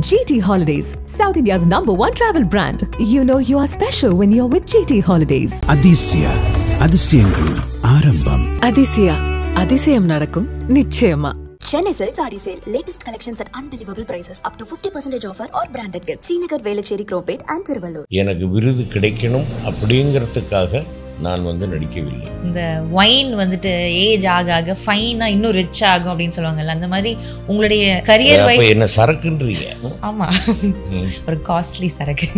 GT Holidays, South India's #1 travel brand. You know you are special when you're with GT Holidays. Adisya, அதிசயங்களின் ஆரம்பம். Adisya, அதிசயம் நடக்கும் நிச்சயமா. Chennai Silk Saree Sale. Latest collections at unbelievable prices. Up to 50% offer or branded gifts. Srinagar, Velachery, Cropate and Thiruvallur. எனக்கு விருது கிடைக்கணும் அப்படிங்கிறதுக்காக நான் நடிக்கவில்லை. இந்த வைன் ஏஜ் ஆக ஆக ஃபைனா இன்னும் ரிச் ஆகும் அப்படின்னு சொல்லுவாங்கல்ல, அந்த மாதிரி உங்களுடைய கரியர் வைஸ் என்ன சரக்குன்றீங்க? ஆமா, ஒரு காஸ்ட்லி சரக்கு.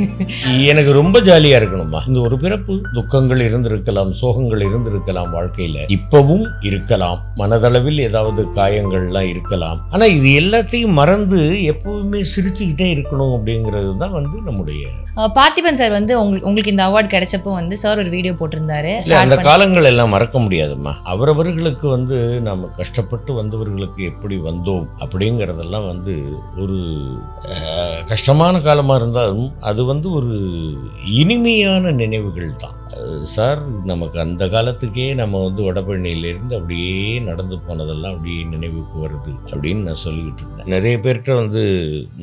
எனக்கு ரொம்ப ஜாலியா இருக்கணுமா. இந்த ஒரு பிறப்பு துக்கங்கள் இருந்திருக்கலாம், சோகங்கள் இருந்திருக்கலாம், வாழ்க்கையில இப்பவும் இருக்கலாம், மனதளவில் ஏதாவது காயங்கள்லாம் இருக்கலாம். ஆனா இது எல்லாத்தையும் மறந்து எப்பவுமே சிரிச்சுக்கிட்டே இருக்கணும் அப்படிங்கிறது தான் நம்முடைய. பார்த்திபன் சார் உங்களுக்கு இந்த அவார்ட் கிடைச்சப்போ சார் ஒரு வீடியோ போட்டிருந்தாரு. அந்த காலங்கள் எல்லாம் மறக்க முடியாதுமா. அவரவர்களுக்கு நம்ம கஷ்டப்பட்டு வந்தவர்களுக்கு எப்படி வந்தோம் அப்படிங்கிறதெல்லாம் ஒரு கஷ்டமான காலமாக இருந்தாலும் அது ஒரு இனிமையான நினைவுகள் தான் சார். நமக்கு அந்த காலத்துக்கே நம்ம வடபழனியிலேருந்து அப்படியே நடந்து போனதெல்லாம் அப்படியே நினைவுக்கு வருது அப்படின்னு நான் சொல்லிக்கிட்டு இருந்தேன். நிறைய பேர்கிட்ட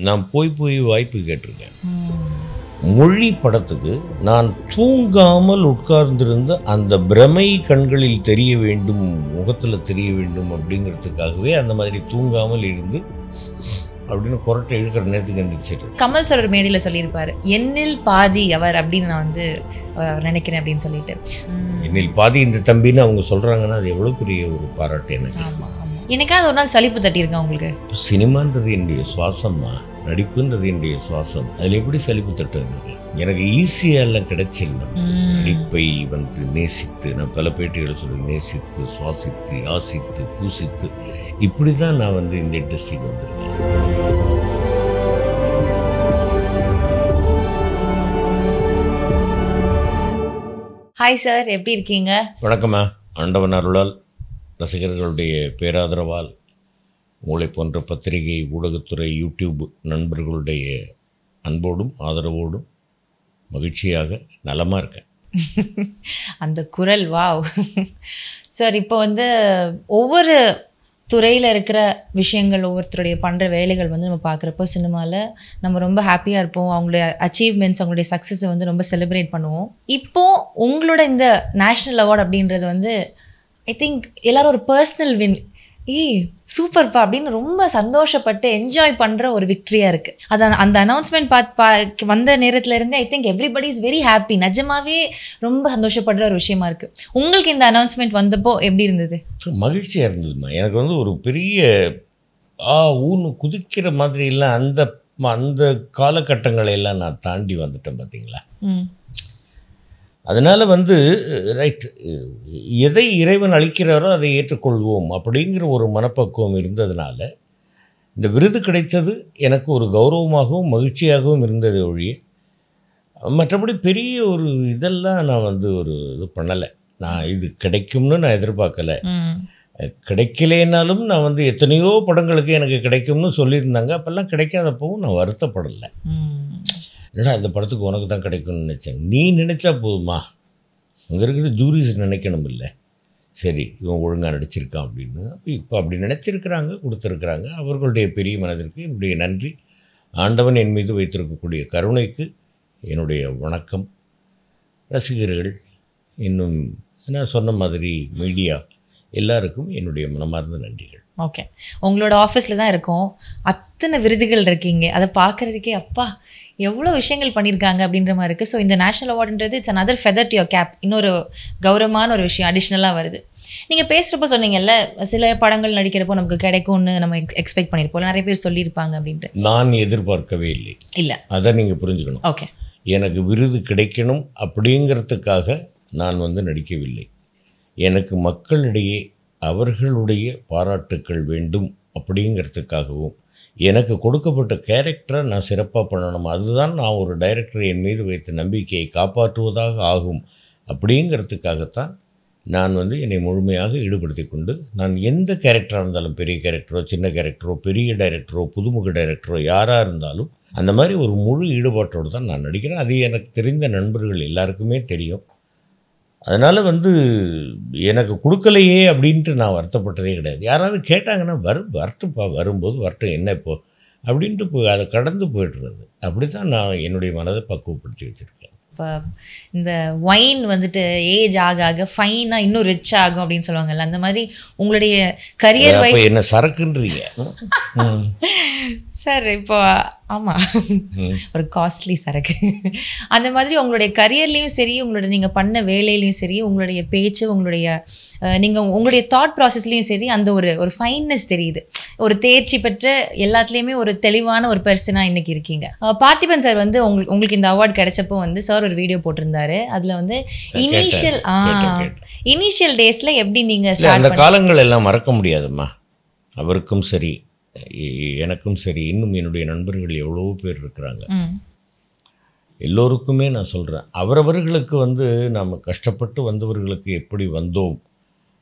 நான் போய் வாய்ப்பு கேட்டிருக்கேன். மொழி படத்துக்கு நான் தூங்காமல் உட்கார்ந்திருந்த அந்த பிரமை கண்களில் தெரிய வேண்டும், முகத்தில் தெரிய வேண்டும் அப்படிங்கிறதுக்காகவே அந்த மாதிரி தூங்காமல் இருந்து அப்படின்னு கொரட்டை இழுக்கிற நேரத்துக்கு எந்திரிச்சிட்டு. கமல் சார் ஒரு மேடையில் சொல்லியிருப்பாரு, என்னில் பாதி அவர் அப்படின்னு நான் நினைக்கிறேன் அப்படின்னு சொல்லிட்டு. என்னில் பாதி இந்த தம்பின்னு அவங்க சொல்றாங்கன்னா அது எவ்வளோ பெரிய ஒரு பாராட்டு எனக்கு. எனக்காவது ஒரு நாள் சலிப்பு தட்டியிருக்கேன் உங்களுக்கு? சினிமான்றது என்னுடைய சுவாசம்மா, நடிப்புன்றது என்னுடைய சுவாசம். அதில் எப்படி சலிப்பு தட்டு? எனக்கு ஈஸியாக எல்லாம் கிடைச்சிடணும். நடிப்பை நேசித்து, நான் பல பேட்டிகளை சொல்லி நேசித்து, சுவாசித்து, ஆசித்து, பூசித்து, இப்படி தான் நான் இந்த இண்டஸ்ட்ரிக்கு வந்திருக்கேன். ஹாய் சார், எப்படி இருக்கீங்க? வணக்கம்மா. ஆண்டவன் அருளால், ரசிகர்களுடைய பேராதரவால், உங்களை போன்ற பத்திரிகை, ஊடகத்துறை, யூடியூப் நண்பர்களுடைய அன்போடும் ஆதரவோடும் மகிழ்ச்சியாக நலமாக இருக்கேன். அந்த குரல் வாவ் சார். இப்போ ஒவ்வொரு துறையில் இருக்கிற விஷயங்கள், ஒவ்வொருத்தருடைய பண்ணுற வேலைகள் நம்ம பார்க்குறப்போ சினிமாவில் நம்ம ரொம்ப ஹாப்பியாக இருப்போம். அவங்களுடைய அச்சீவ்மெண்ட்ஸ், அவங்களுடைய சக்ஸஸை ரொம்ப செலிப்ரேட் பண்ணுவோம். இப்போது உங்களோட இந்த நேஷ்னல் அவார்டு அப்படின்றது ஐ திங்க் எல்லோரும் ஒரு பர்சனல் வின், சூப்பர்ப்பா அப்படின்னு ரொம்ப சந்தோஷப்பட்டு என்ஜாய் பண்ணுற ஒரு விக்ட்ரியாக இருக்குது. அது அந்த அனௌன்ஸ்மெண்ட் வந்த நேரத்தில் இருந்தே I think everybody is very happy. நிஜமாவே ரொம்ப சந்தோஷப்படுற ஒரு விஷயமா இருக்குது. உங்களுக்கு இந்த அனௌன்ஸ்மெண்ட் வந்தப்போ எப்படி இருந்தது? மகிழ்ச்சியாக இருந்ததுமா. எனக்கு ஒரு பெரிய ஊன்னு குதிக்கிற மாதிரி இல்லை. அந்த காலகட்டங்களை எல்லாம் நான் தாண்டி வந்துட்டேன் பார்த்தீங்களா. அதனால் ரைட், எதை இறைவன் அளிக்கிறாரோ அதை ஏற்றுக்கொள்வோம் அப்படிங்கிற ஒரு மனப்பக்குவம் இருந்ததுனால இந்த விருது கிடைத்தது எனக்கு ஒரு கௌரவமாகவும் மகிழ்ச்சியாகவும் இருந்தது ஒழிய மற்றபடி பெரிய ஒரு இதெல்லாம் நான் ஒரு இது பண்ணலை. நான் இது கிடைக்கும்னு நான் எதிர்பார்க்கலை. கிடைக்கலேனாலும் நான் எத்தனையோ படங்களுக்கு எனக்கு கிடைக்கும்னு சொல்லியிருந்தாங்க. அப்போல்லாம் கிடைக்காதப்பவும் நான் வருத்தப்படலை. என்னடா இந்த படத்துக்கு உனக்கு தான் கிடைக்கும்னு நினச்சேன். நீ நினச்சா போதுமா, அங்கே இருக்கிற ஜூரிஸ் நினைக்கணும் இல்லை, சரி இவன் ஒழுங்காக நடிச்சிருக்கான் அப்படின்னு. இப்போ அப்படி நினச்சிருக்கிறாங்க, கொடுத்துருக்குறாங்க. அவர்களுடைய பெரிய மனதிற்கு என்னுடைய நன்றி. ஆண்டவன் என் மீது வைத்திருக்கக்கூடிய கருணைக்கு என்னுடைய வணக்கம். ரசிகர்கள், இன்னும் நான் சொன்ன மாதிரி மீடியா எல்லாருக்கும் என்னுடைய மனமார்ந்த நன்றிகள். ஓகே, உங்களோட ஆஃபீஸில் தான் இருக்கோம், அத்தனை விருதுகள் இருக்கீங்க, அதை பார்க்குறதுக்கே அப்பா எவ்வளோ விஷயங்கள் பண்ணியிருக்காங்க அப்படின்ற மாதிரி இருக்குது. ஸோ இந்த நேஷ்னல் அவார்டுன்றது it's another feather to your cap, இன்னொரு கௌரவமான ஒரு விஷயம் அடிஷ்னலாக வருது. நீங்கள் பேசுகிறப்போ சொன்னீங்கல்ல, சில படங்கள் நடிக்கிறப்போ நமக்கு கிடைக்கும்னு நம்ம எக்ஸ்பெக்ட் பண்ணியிருப்போம், நிறைய பேர் சொல்லியிருப்பாங்க அப்படின்ட்டு. நான் எதிர்பார்க்கவே இல்லை. அதை நீங்கள் புரிஞ்சுக்கணும். ஓகே, எனக்கு விருது கிடைக்கணும் அப்படிங்கிறதுக்காக நான் நடிக்கவில்லை. எனக்கு மக்களிடையே அவர்களுடைய பாராட்டுக்கள் வேண்டும் அப்படிங்கிறதுக்காகவும், எனக்கு கொடுக்கப்பட்ட கேரக்டரை நான் சிறப்பாக பண்ணணும், அதுதான் நான் ஒரு டைரக்டர் என் மீது வைத்த நம்பிக்கையை காப்பாற்றுவதாக ஆகும் அப்படிங்கிறதுக்காகத்தான் நான் என்னை முழுமையாக ஈடுபடுத்தி கொண்டு, நான் எந்த கேரக்டராக இருந்தாலும், பெரிய கேரக்டரோ சின்ன கேரக்டரோ பெரிய டைரக்டரோ புதுமுக டைரக்டரோ யாராக இருந்தாலும் அந்த மாதிரி ஒரு முழு ஈடுபாட்டோடு தான் நான் நடிக்கிறேன். அது எனக்கு தெரிந்த நண்பர்கள் எல்லாருக்குமே தெரியும். அதனால் எனக்கு கொடுக்கலையே அப்படின்ட்டு நான் வருத்தப்பட்டதே கிடையாது. யாராவது கேட்டாங்கன்னா வரட்டும்ப்பா, வரும்போது வரட்டும், என்ன இப்போது அப்படின்ட்டு அதை கடந்து போய்டுறது. அப்படி தான் நான் என்னுடைய மனதை பக்குவப்படுத்தி வச்சுருக்கேன். இப்போ இந்த ஒயின் வந்துட்டு ஏஜ் ஆக ஆக ஃபைனாக இன்னும் ரிச் ஆகும் அப்படின்னு சொல்லுவாங்கல்ல, அந்த மாதிரி உங்களுடைய கரியர் வைஸ் என்ன சரக்குன்றீங்க சார்? இப்போ ஆமாம், ஒரு காஸ்ட்லி சரக்கு. அந்த மாதிரி உங்களுடைய கரியர்லேயும் சரி, உங்களோட நீங்கள் பண்ண வேலையிலையும் சரி, உங்களுடைய பேச்சு, உங்களுடைய உங்களுடைய தாட் ப்ராசஸ்லேயும் சரி, அந்த ஒரு ஃபைன்னஸ் தெரியுது. ஒரு தேர்ச்சி பெற்ற எல்லாத்துலேயுமே ஒரு தெளிவான ஒரு பர்சனாக இன்றைக்கி இருக்கீங்க. பார்த்திபன் சார் வந்து உங்களுக்கு இந்த அவார்டு கிடைச்சப்போ வந்து சார் ஒரு வீடியோ போட்டிருந்தாரு. அதில் வந்து இனிஷியல் டேஸில் எப்படி நீங்கள் அந்த காலங்கள் எல்லாம் மறக்க முடியாதும்மா. அவருக்கும் சரி, எனக்கும் சரி, இன்னும் என்னுடைய நண்பர்கள் எவ்வளோ பேர் இருக்கிறாங்க. எல்லோருக்குமே நான் சொல்கிறேன், அவரவர்களுக்கு வந்து நம்ம கஷ்டப்பட்டு வந்தவர்களுக்கு எப்படி வந்தோம்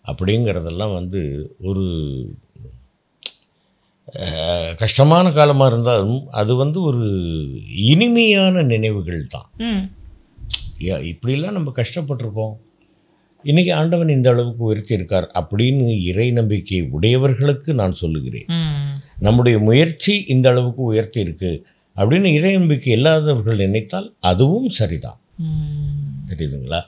அப்படிங்கிறதெல்லாம் வந்து ஒரு கஷ்டமான காலமாக இருந்தாலும் அது வந்து ஒரு இனிமையான நினைவுகள் தான். இப்படிலாம் நம்ம கஷ்டப்பட்டிருக்கோம், இன்றைக்கி ஆண்டவன் இந்த அளவுக்கு உயர்த்தி இருக்கார் அப்படின்னு இறை நம்பிக்கை உடையவர்களுக்கு நான் சொல்லுகிறேன். நம்முடைய முயற்சி இந்த அளவுக்கு உயர்த்தி இருக்கு அப்படின்னு இறை நம்பிக்கை இல்லாதவர்கள் நினைத்தால் அதுவும் சரிதான். தெரியுதுங்களா?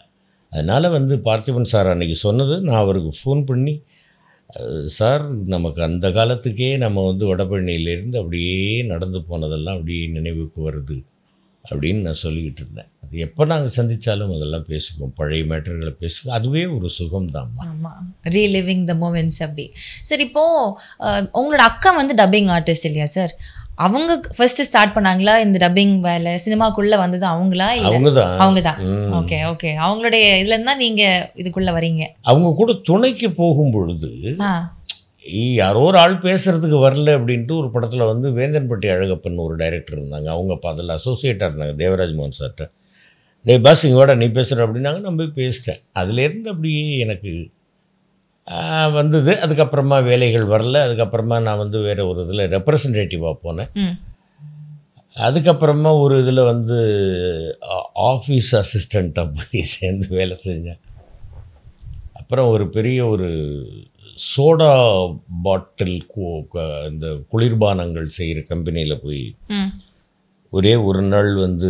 அதனால் வந்து பார்த்திபன் சார் அன்றைக்கி சொன்னது, நான் அவருக்கு ஃபோன் பண்ணி, சார் நமக்கு அந்த காலத்துக்கே நம்ம வந்து வடபழனியிலேருந்து அப்படியே நடந்து போனதெல்லாம் அப்படியே நினைவுக்கு வருது அப்படின்னு நான் சொல்லிக்கிட்டு இருந்தேன். அது எப்போ நாங்கள் சந்தித்தாலும் அதெல்லாம் பேசுவோம், பழைய மேட்டர்களை பேசுவோம். அதுவே ஒரு சுகம்தாம்மா. ஆமாம், ரீலிவிங் த மூமெண்ட்ஸ். அப்படி சார், இப்போது உங்களோட அக்கா வந்து டப்பிங் ஆர்டிஸ்ட் இல்லையா சார்? அவங்க ஃபர்ஸ்ட் ஸ்டார்ட் பண்ணாங்களா இந்த டப்பிங் வேலை? சினிமாக்குள்ளே வந்தது அவங்களா? அவங்க தான். Okay okay. அவங்களுடைய இதுலேருந்து தான் நீங்கள் இதுக்குள்ளே வரீங்க. அவங்க கூட துணைக்கு போகும் பொழுது யாரோ ஒரு ஆள் பேசுகிறதுக்கு வரல அப்படின்ட்டு ஒரு படத்தில் வந்து வேந்தன்பட்டி அழகப்பன் ஒரு டைரக்டர் இருந்தாங்க. அவங்க அதில் அசோசியேட்டாக இருந்தாங்க தேவராஜ் மோகன் சார்கிட்ட. டே பாஸ் இங்கோட நீ பேசுகிற அப்படின்னாங்க. நான் போய் பேசிட்டேன். அதுலேருந்து அப்படியே எனக்கு வந்தது. அதுக்கப்புறமா வேலைகள் வரல. அதுக்கப்புறமா நான் வந்து வேறு ஒரு இதில் ரெப்ரசன்டேட்டிவாக போனேன். அதுக்கப்புறமா ஒரு இதில் வந்து ஆஃபீஸ் அசிஸ்டண்ட்டாக போய் சேர்ந்து வேலை செஞ்சேன். அப்புறம் ஒரு பெரிய ஒரு சோடா பாட்டில் இந்த குளிர்பானங்கள் செய்கிற கம்பெனியில் போய் ஒரே ஒரு நாள் வந்து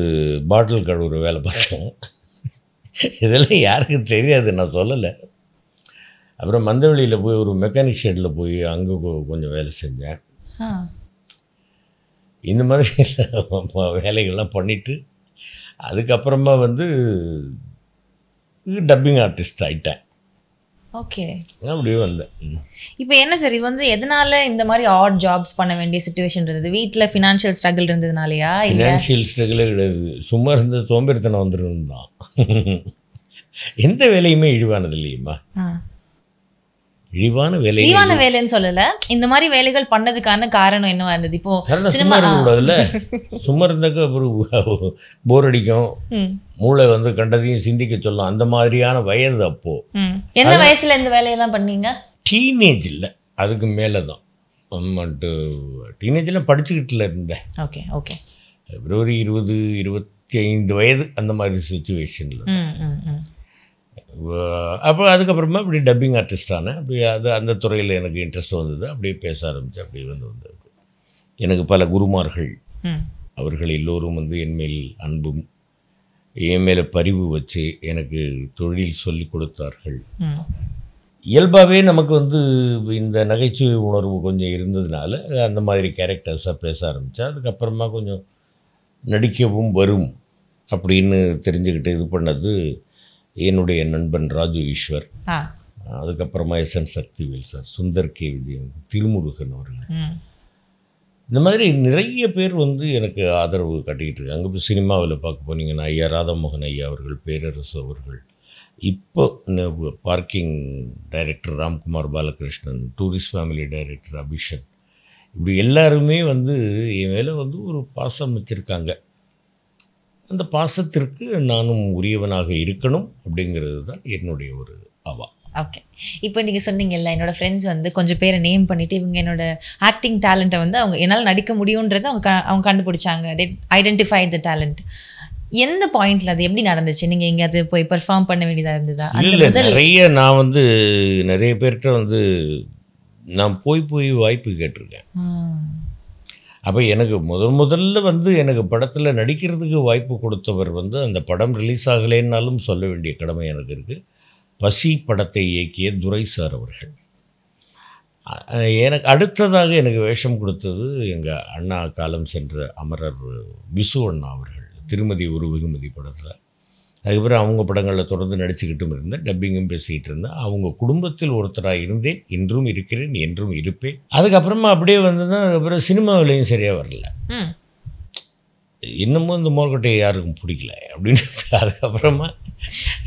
பாட்டில் கழுவுற வேலை பார்த்தேன். இதெல்லாம் யாருக்கும் தெரியாது, நான் சொல்லலை. அப்புறம் மந்தவெளியில் போய் ஒரு மெக்கானிக் ஷெட்டில் போய் அங்கே கொஞ்சம் வேலை செஞ்சேன். இந்த மாதிரி வேலைகள்லாம் பண்ணிவிட்டு அதுக்கப்புறமா வந்து டப்பிங் ஆர்டிஸ்ட் ஆகிட்டேன். ஓகே, அப்படியே வந்தேன். இப்போ என்ன சார் இது வந்து எதனால் இந்த மாதிரி ஆட் ஜாப்ஸ் பண்ண வேண்டிய சிச்சுவேஷன் இருந்தது? வீட்டில் ஃபினான்ஷியல் ஸ்ட்ரகிள் இருந்ததுனாலையா? ஃபினான்ஷியல் ஸ்ட்ரகிளே கிடையாது, சும்மா இருந்த சோம்பேறித்தனம் வந்துருந்தான். எந்த வேலையுமே இழிவானது இல்லையுமா? இழிவான வேலைன்னு சொல்லல, இந்த மாதிரி வேலைகள் பண்ணதுக்கான காரணம் என்னவா இருந்தது? இப்போ சும்மா இருக்கக்கூடாதுல்ல. சும்மா இருந்தாக்க அப்புறம் போர் அடிக்கும், மூளை வந்து கண்டதையும் சிந்திக்க சொல்லும். அந்த மாதிரியான வயது அப்போ. எந்த வயசுல இந்த வேலையெல்லாம் பண்ணீங்க? டீனேஜ் இல்லை, அதுக்கு மேலே தான். டீனேஜ்லாம் படிச்சுக்கிட்டுல இருந்தேன். Okay okay. பிப்ரவரி 20-25 வயது அந்த மாதிரி சுச்சுவேஷனில். அப்போ அதுக்கப்புறமா இப்படி டப்பிங் ஆர்டிஸ்ட் ஆனேன். அப்படி அந்த துறையில் எனக்கு இன்ட்ரெஸ்ட் வந்தது. அப்படியே பேச ஆரம்பித்தேன். அப்படி வந்தது. எனக்கு பல குருமார்கள், அவர்கள் எல்லோரும் வந்து என்மேல் அன்பும் என் மேலே பரிவு வச்சு எனக்கு தொழில் சொல்லி கொடுத்தார்கள். இயல்பாகவே நமக்கு வந்து இந்த நகைச்சுவை உணர்வு கொஞ்சம் இருந்ததுனால அந்த மாதிரி கேரக்டர்ஸாக பேச ஆரம்பித்தேன். அதுக்கப்புறமா கொஞ்சம் நடிக்கவும் வரும் அப்படின்னு தெரிஞ்சுக்கிட்டு இது பண்ணது என்னுடைய நண்பன் ராஜு ஈஸ்வர். அதுக்கப்புறமா SN Sakthivel sir, Sundar K Vijayan, Thirumurugan அவர்கள், இந்த மாதிரி நிறைய பேர் வந்து எனக்கு ஆதரவு காட்டிக்கிட்டு இருக்காங்க. இப்போ சினிமாவில் பார்க்க போனீங்கன்னா ஐயா ராதாமோகன் ஐயா அவர்கள், பேரரசு அவர்கள், இப்போ parking director Ramkumar Balakrishnan, tourist family director Abishan, இப்படி எல்லாருமே வந்து என் மேலே வந்து ஒரு பாசம் வச்சுருக்காங்க. அந்த பாசத்திற்கு நானும் உரியவனாக இருக்கணும் அப்படிங்கிறது தான் என்னுடைய ஒரு அவா. ஓகே, இப்போ நீங்கள் சொன்னீங்கல்ல, என்னோடய ஃப்ரெண்ட்ஸ் வந்து கொஞ்சம் பேரை நேம் பண்ணிவிட்டு இவங்க என்னோட ஆக்டிங் டேலண்ட்டை வந்து அவங்க என்னால் நடிக்க முடியுன்றதை அவங்க கண்டுபிடிச்சாங்க. தே ஐடென்டிஃபைட் த டேலண்ட். எந்த பாயிண்டில் அது எப்படி நடந்துச்சு? நீங்கள் எங்கேயாவது போய் பெர்ஃபார்ம் பண்ண வேண்டியதாக இருந்ததா? இல்லை, நிறைய நான் வந்து நிறைய பேர்கிட்ட வந்து நான் போய் வாய்ப்பு கேட்டிருக்கேன். அப்போ எனக்கு முதல்ல வந்து எனக்கு படத்தில் நடிக்கிறதுக்கு வாய்ப்பு கொடுத்தவர் வந்து அந்த படம் ரிலீஸ் ஆகலைன்னாலும் சொல்ல வேண்டிய கடமை எனக்கு இருக்குது. பசி படத்தை இயக்கிய துரை சார் அவர்கள். எனக்கு அடுத்ததாக எனக்கு வேஷம் கொடுத்தது எங்கள் அண்ணா காலம் சென்ற அமரர் விசு அண்ணா அவர்கள், திருமதி ஒரு வெகுமதி படத்தில். அதுக்கப்புறம் அவங்க படங்களில் தொடர்ந்து நடிச்சுக்கிட்டும் இருந்தேன், டப்பிங்கும் பேசிக்கிட்டு இருந்தேன். அவங்க குடும்பத்தில் ஒருத்தராக இருந்தேன், இன்றும் இருக்கிறேன், என்றும் இருப்பேன். அதுக்கப்புறமா அப்படியே வந்ததுன்னா அதுக்கப்புறம் சினிமாவிலையும் சரியாக வரல. இன்னமும் இந்த மோர்கட்டையை யாருக்கும் பிடிக்கல அப்படின்னு. அதுக்கப்புறமா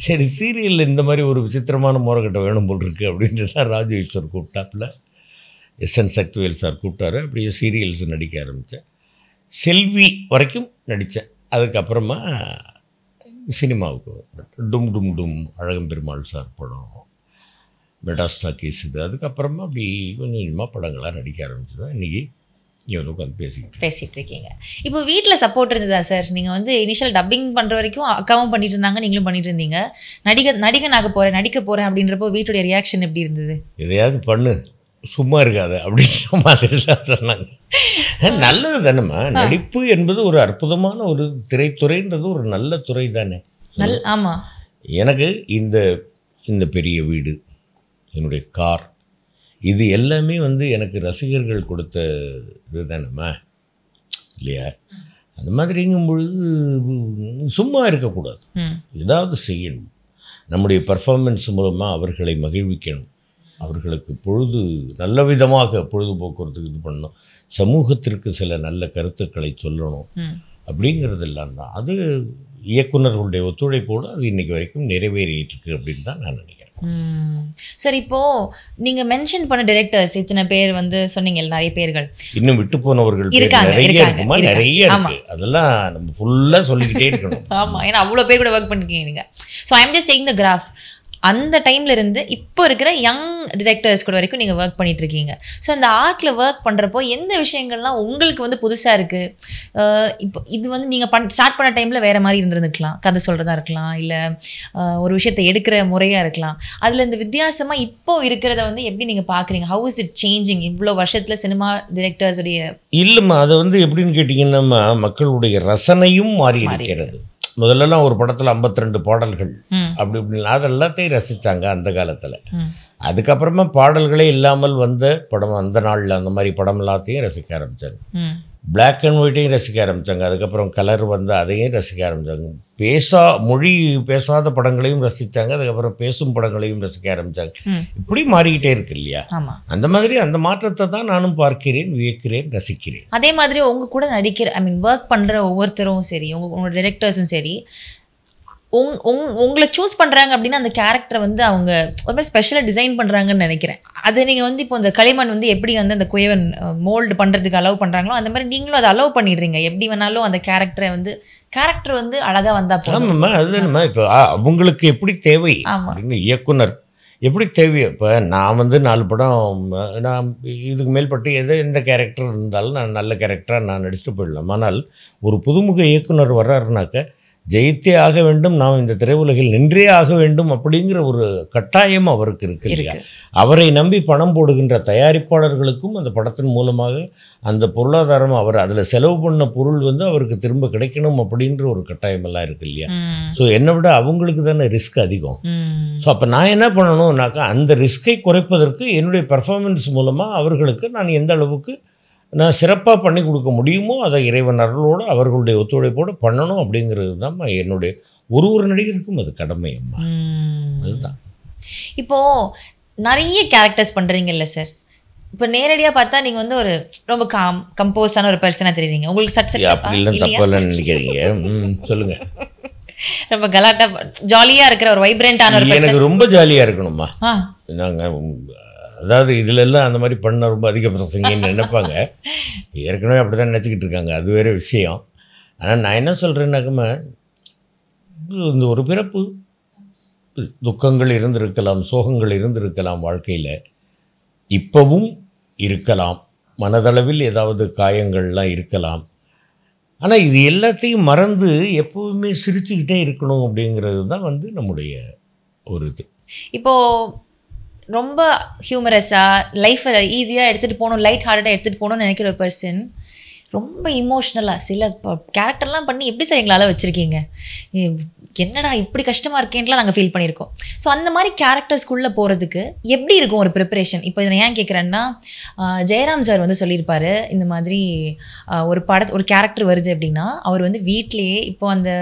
சரி சீரியலில் இந்த மாதிரி ஒரு விசித்திரமான மோர்கட்டை வேணும் போல் இருக்குது அப்படின்ட்டு தான் ராஜு ஈஸ்வர் கூப்பிட்டாப்பில், எஸ்என் சக்திவேல் சார் கூப்பிட்டாரு. அப்படியே சீரியல்ஸ் நடிக்க ஆரம்பித்தேன். செல்வி வரைக்கும் நடித்தேன். அதுக்கப்புறமா சினிமாவுக்கு டும் டும் டும் அழகம்பெருமாள் சார் படம், மெடாஸ்டா கேஸ் இது. அதுக்கப்புறமா அப்படி கொஞ்சம் கொஞ்சமாக படங்களாக நடிக்க ஆரம்பிச்சது. இன்றைக்கி இவனுக்கு உட்காந்து பேசிகிட்டு இருக்கீங்க. இப்போ வீட்டில் சப்போர்ட் இருந்ததா சார்? நீங்கள் வந்து இனிஷியல் டப்பிங் பண்ணுற வரைக்கும் அக்காவும் பண்ணிட்டு இருந்தாங்க, நீங்களும் பண்ணிட்டு இருந்தீங்க. நடிகன் ஆக போகிறேன், நடிக்க போகிறேன் அப்படின்றப்போ வீட்டுடைய ரியாக்ஷன் எப்படி இருந்தது? எதையாவது பண்ணு, சும்மா இருக்காது அப்படின்ற மாதிரி தான் சொன்னாங்க. நல்லது தானேம்மா, நடிப்பு என்பது ஒரு அற்புதமான ஒரு திரைத்துறைன்றது ஒரு நல்ல துறை தானே. ஆமாம். எனக்கு இந்த பெரிய வீடு, என்னுடைய கார், இது எல்லாமே வந்து எனக்கு ரசிகர்கள் கொடுத்த இது தானேம்மா இல்லையா? அந்த மாதிரிங்கும் பொழுது சும்மா இருக்கக்கூடாது, ஏதாவது செய்யணும். நம்முடைய பர்ஃபார்மன்ஸ் மூலமாக அவர்களை மகிழ்விக்கணும், அவர்களுக்கு நல்ல விதமாக பொழுதுபோக்குறதுக்கு இது பண்ணணும், சமூகத்திற்கு சில நல்ல கருத்துக்களை சொல்லணும் அப்படிங்கிறதெல்லாம் தான். அது இயக்குநர்களுடைய ஒத்துழைப்போடு அது இன்றைக்கி வரைக்கும் நிறைவேறிட்டுருக்கு அப்படின்னு தான் நான் நினைக்கிறேன். சார், இப்போது நீங்கள் மென்ஷன் பண்ண டைரக்டர்ஸ் இத்தனை பேர் வந்து சொன்னீங்க, நிறைய பேர்கள் இன்னும் விட்டு போனவர்கள் நிறைய இருக்குமா? நிறைய இருக்கு, அதெல்லாம் நம்ம ஃபுல்லாக சொல்லிக்கிட்டே இருக்கணும். ஆமாம், ஏன்னா அவ்வளோ பேர் கூட ஒர்க் பண்ணிருக்கீங்க நீங்கள். So I am just taking the graph. அந்த டைம்ல இருந்து இப்போ இருக்கிற யங் டிரெக்டர்ஸ் கூட வரைக்கும் நீங்கள் ஒர்க் பண்ணிட்டு இருக்கீங்க. ஸோ அந்த ஆர்ட்டில் ஒர்க் பண்ணுறப்போ எந்த விஷயங்கள்லாம் உங்களுக்கு வந்து புதுசாக இருக்குது? இப்போ இது வந்து நீங்கள் ஸ்டார்ட் பண்ண டைமில் வேறு மாதிரி இருந்திருந்துக்கலாம், கதை சொல்கிறதா இருக்கலாம், இல்லை ஒரு விஷயத்தை எடுக்கிற முறையாக இருக்கலாம். அதில் இந்த வித்தியாசமாக இப்போ இருக்கிறத வந்து எப்படி நீங்கள் பார்க்குறீங்க? ஹவு இஸ் இட் சேஞ்சிங் இவ்வளோ வருஷத்தில் சினிமா டிரெக்டர்ஸுடைய? இல்லைம்மா, அதை வந்து எப்படின்னு கேட்டிங்கன்னா மக்களுடைய ரசனையும் மாறி இருக்கிறது. முதல்லலாம் ஒரு படத்தில் 52 பாடல்கள் அப்படி இப்படின்னு அது எல்லாத்தையும் ரசித்தாங்க அந்த காலத்தில். அதுக்கப்புறமா பாடல்களே இல்லாமல் வந்த படம், அந்த நாளில் அந்த மாதிரி படம் எல்லாத்தையும் ரசிக்க ஆரம்பித்தாங்க. பிளாக் அண்ட் ஒயிட்டையும் ரசிக்க ஆரம்பித்தாங்க. அதுக்கப்புறம் கலர் வந்து அதையும் ரசிக்க ஆரம்பித்தாங்க. மொழி பேசாத படங்களையும் ரசித்தாங்க. அதுக்கப்புறம் பேசும் படங்களையும் ரசிக்க ஆரம்பித்தாங்க. இப்படி மாறிக்கிட்டே இருக்கு இல்லையா? அந்த மாதிரி அந்த மாற்றத்தை தான் நானும் பார்க்கிறேன், வியக்கிறேன், ரசிக்கிறேன். அதே மாதிரி உங்க கூட நடிக்கிற ஒர்க் பண்ணுற ஒவ்வொருத்தரும் சரி, உங்களோட டைரக்டர்ஸும் சரி, உங்களை சூஸ் பண்ணுறாங்க அப்படின்னா அந்த கேரக்டரை வந்து அவங்க ஒரு மாதிரி ஸ்பெஷலாக டிசைன் பண்ணுறாங்கன்னு நினைக்கிறேன். அது நீங்கள் வந்து இப்போ இந்த களிமண் வந்து எப்படி வந்து அந்த குயவன் மோல்டு பண்ணுறதுக்கு அலோவ் பண்ணுறாங்களோ அந்த மாதிரி நீங்களும் அதை அலோவ் பண்ணிடுறீங்க. எப்படி வேணாலும் அந்த கேரக்டர் வந்து அழகாக வந்தால் போதும். அதுதானம்மா இப்போ அவங்களுக்கு எப்படி தேவை அப்படின்னு இயக்குனர் எப்படி தேவையோ. இப்போ நான் வந்து 4 படம் நான் இதுக்கு மேல்பட்டு எந்த கேரக்டர் இருந்தாலும் நான் நல்ல கேரக்டராக நான் நடிச்சுட்டு போயிடலாம். ஆனால் ஒரு புதுமுக இயக்குனர் வர்றாருனாக்க ஜெயித்தே ஆக வேண்டும், நாம் இந்த திரையுலகில் நின்றே ஆக வேண்டும் அப்படிங்கிற ஒரு கட்டாயம் அவருக்கு இருக்கு இல்லையா? அவரை நம்பி பணம் போடுகின்ற தயாரிப்பாளர்களுக்கும் அந்த படத்தின் மூலமாக அந்த பொருளாதாரம் அவர் அதில் செலவு பண்ண பொருள் வந்து அவருக்கு திரும்ப கிடைக்கணும் அப்படின்ற ஒரு கட்டாயமெல்லாம் இருக்குது இல்லையா? ஸோ என்னை விட அவங்களுக்கு தானே ரிஸ்க் அதிகம். ஸோ அப்போ நான் என்ன பண்ணணும்னாக்கா அந்த ரிஸ்கை குறைப்பதற்கு என்னுடைய பெர்ஃபார்மன்ஸ் மூலமாக அவர்களுக்கு நான் எந்த அளவுக்கு நான் சிறப்பாக பண்ணி கொடுக்க முடியுமோ அதை இறைவன் அருளோடு அவர்களுடைய ஒத்துழைப்போடு பண்ணணும் அப்படிங்கிறது தான் என்னுடைய ஒரு நடிகருக்கும் அது கடமை. அம்மா அதுதான். இப்போது நிறைய கேரக்டர்ஸ் பண்ணுறீங்கல்ல சார், இப்போ நேரடியாக பார்த்தா நீங்கள் வந்து ஒரு ரொம்ப கம்போஸான ஒரு பர்சனாக தெரியுறீங்க. உங்களுக்கு அப்படிலாம் தப்பெல்லாம் நினைக்கிறீங்க. சொல்லுங்கள். ரொம்ப கலாட்டா ஜாலியாக இருக்கிற ஒரு வைப்ரண்டான ஒரு எனக்கு ரொம்ப ஜாலியாக இருக்கணும்மா. நாங்கள் அதாவது இதிலெல்லாம் அந்த மாதிரி பண்ண ரொம்ப அதிக பிரசங்கன்னு நினைப்பாங்க. ஏற்கனவே அப்படி தான் நினச்சிக்கிட்டு இருக்காங்க, அது வேறு விஷயம். ஆனால் நான் என்ன சொல்கிறேன்னாக்கம்மா, இந்த ஒரு பிறப்பு துக்கங்கள் இருந்திருக்கலாம், சோகங்கள் இருந்திருக்கலாம், வாழ்க்கையில் இப்போவும் இருக்கலாம், மனதளவில் ஏதாவது காயங்கள்லாம் இருக்கலாம். ஆனால் இது எல்லாத்தையும் மறந்து எப்போவுமே சிரிச்சுக்கிட்டே இருக்கணும் அப்படிங்கிறது தான் வந்து நம்முடைய ஒரு இது. இப்போது ரொம்ப ஹியூமரஸாக லைஃப்பை ஈஸியாக எடுத்துகிட்டு போகணும், லைட் ஹார்ட்டடாக எடுத்துகிட்டு போகணும்னு நினைக்கிற ஒரு பர்சன் ரொம்ப இமோஷ்னலாக சில கேரக்டர்லாம் பண்ணி எப்படி சார் எங்களால் வச்சுருக்கீங்க, என்னடா இப்படி கஷ்டமாக இருக்கேன்லாம் நாங்கள் ஃபீல் பண்ணியிருக்கோம். ஸோ அந்த மாதிரி கேரக்டர்ஸ்குள்ளே போகிறதுக்கு எப்படி இருக்கும் ஒரு ப்ரிப்பரேஷன்? இப்போ இதை ஏன் கேட்குறேன்னா, ஜெயராம் சார் வந்து சொல்லியிருப்பாரு, இந்த மாதிரி ஒரு கேரக்டர் வருது அப்படின்னா அவர் வந்து வீட்லேயே இப்போ அந்த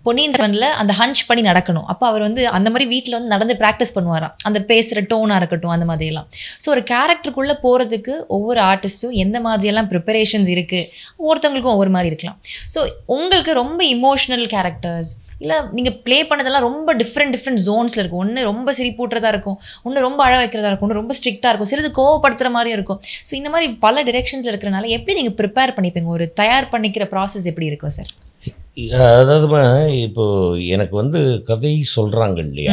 பொன்னியின் செல்வனில் அந்த ஹஞ்ச் பண்ணி நடக்கணும். அப்போ அவர் வந்து அந்த மாதிரி வீட்டில் வந்து நடந்து ப்ராக்டிஸ் பண்ணுவாராம், அந்த பேசுகிற டோனாக இருக்கட்டும் அந்த மாதிரியெல்லாம். ஸோ ஒரு கேரக்டருக்குள்ளே போகிறதுக்கு ஒவ்வொரு ஆர்டிஸ்ட்டும் எந்த மாதிரியெல்லாம் ப்ரிப்பரேஷன்ஸ் இருக்குது, ஒவ்வொருத்தவங்களுக்கும் ஒவ்வொரு மாதிரி இருக்கலாம். ஸோ உங்களுக்கு ரொம்ப இமோஷ்னல் கேரக்டர்ஸ் இல்லை நீங்கள் ப்ளே பண்ணதெல்லாம் ரொம்ப டிஃப்ரெண்ட் ஜோன்ஸில் இருக்கும். ஒன்று ரொம்ப சிரிப்பூட்டுறதா இருக்கும், ஒன்று ரொம்ப அழ வைக்கிறதா இருக்கும், ஒன்று ரொம்ப ஸ்ட்ரிக்டாக இருக்கும், சிலது கோவப்படுத்துகிற மாதிரியும் இருக்கும். ஸோ இந்த மாதிரி பல டிரெக்ஷன்ஸில் இருக்கிறனால எப்படி நீங்கள் ப்ரிப்பேர் பண்ணிப்பீங்க? ஒரு தயார் பண்ணிக்கிற ப்ராசஸ் எப்படி இருக்கும் சார்? அதாவதுமா இப்போது எனக்கு வந்து கதை சொல்கிறாங்க இல்லையா,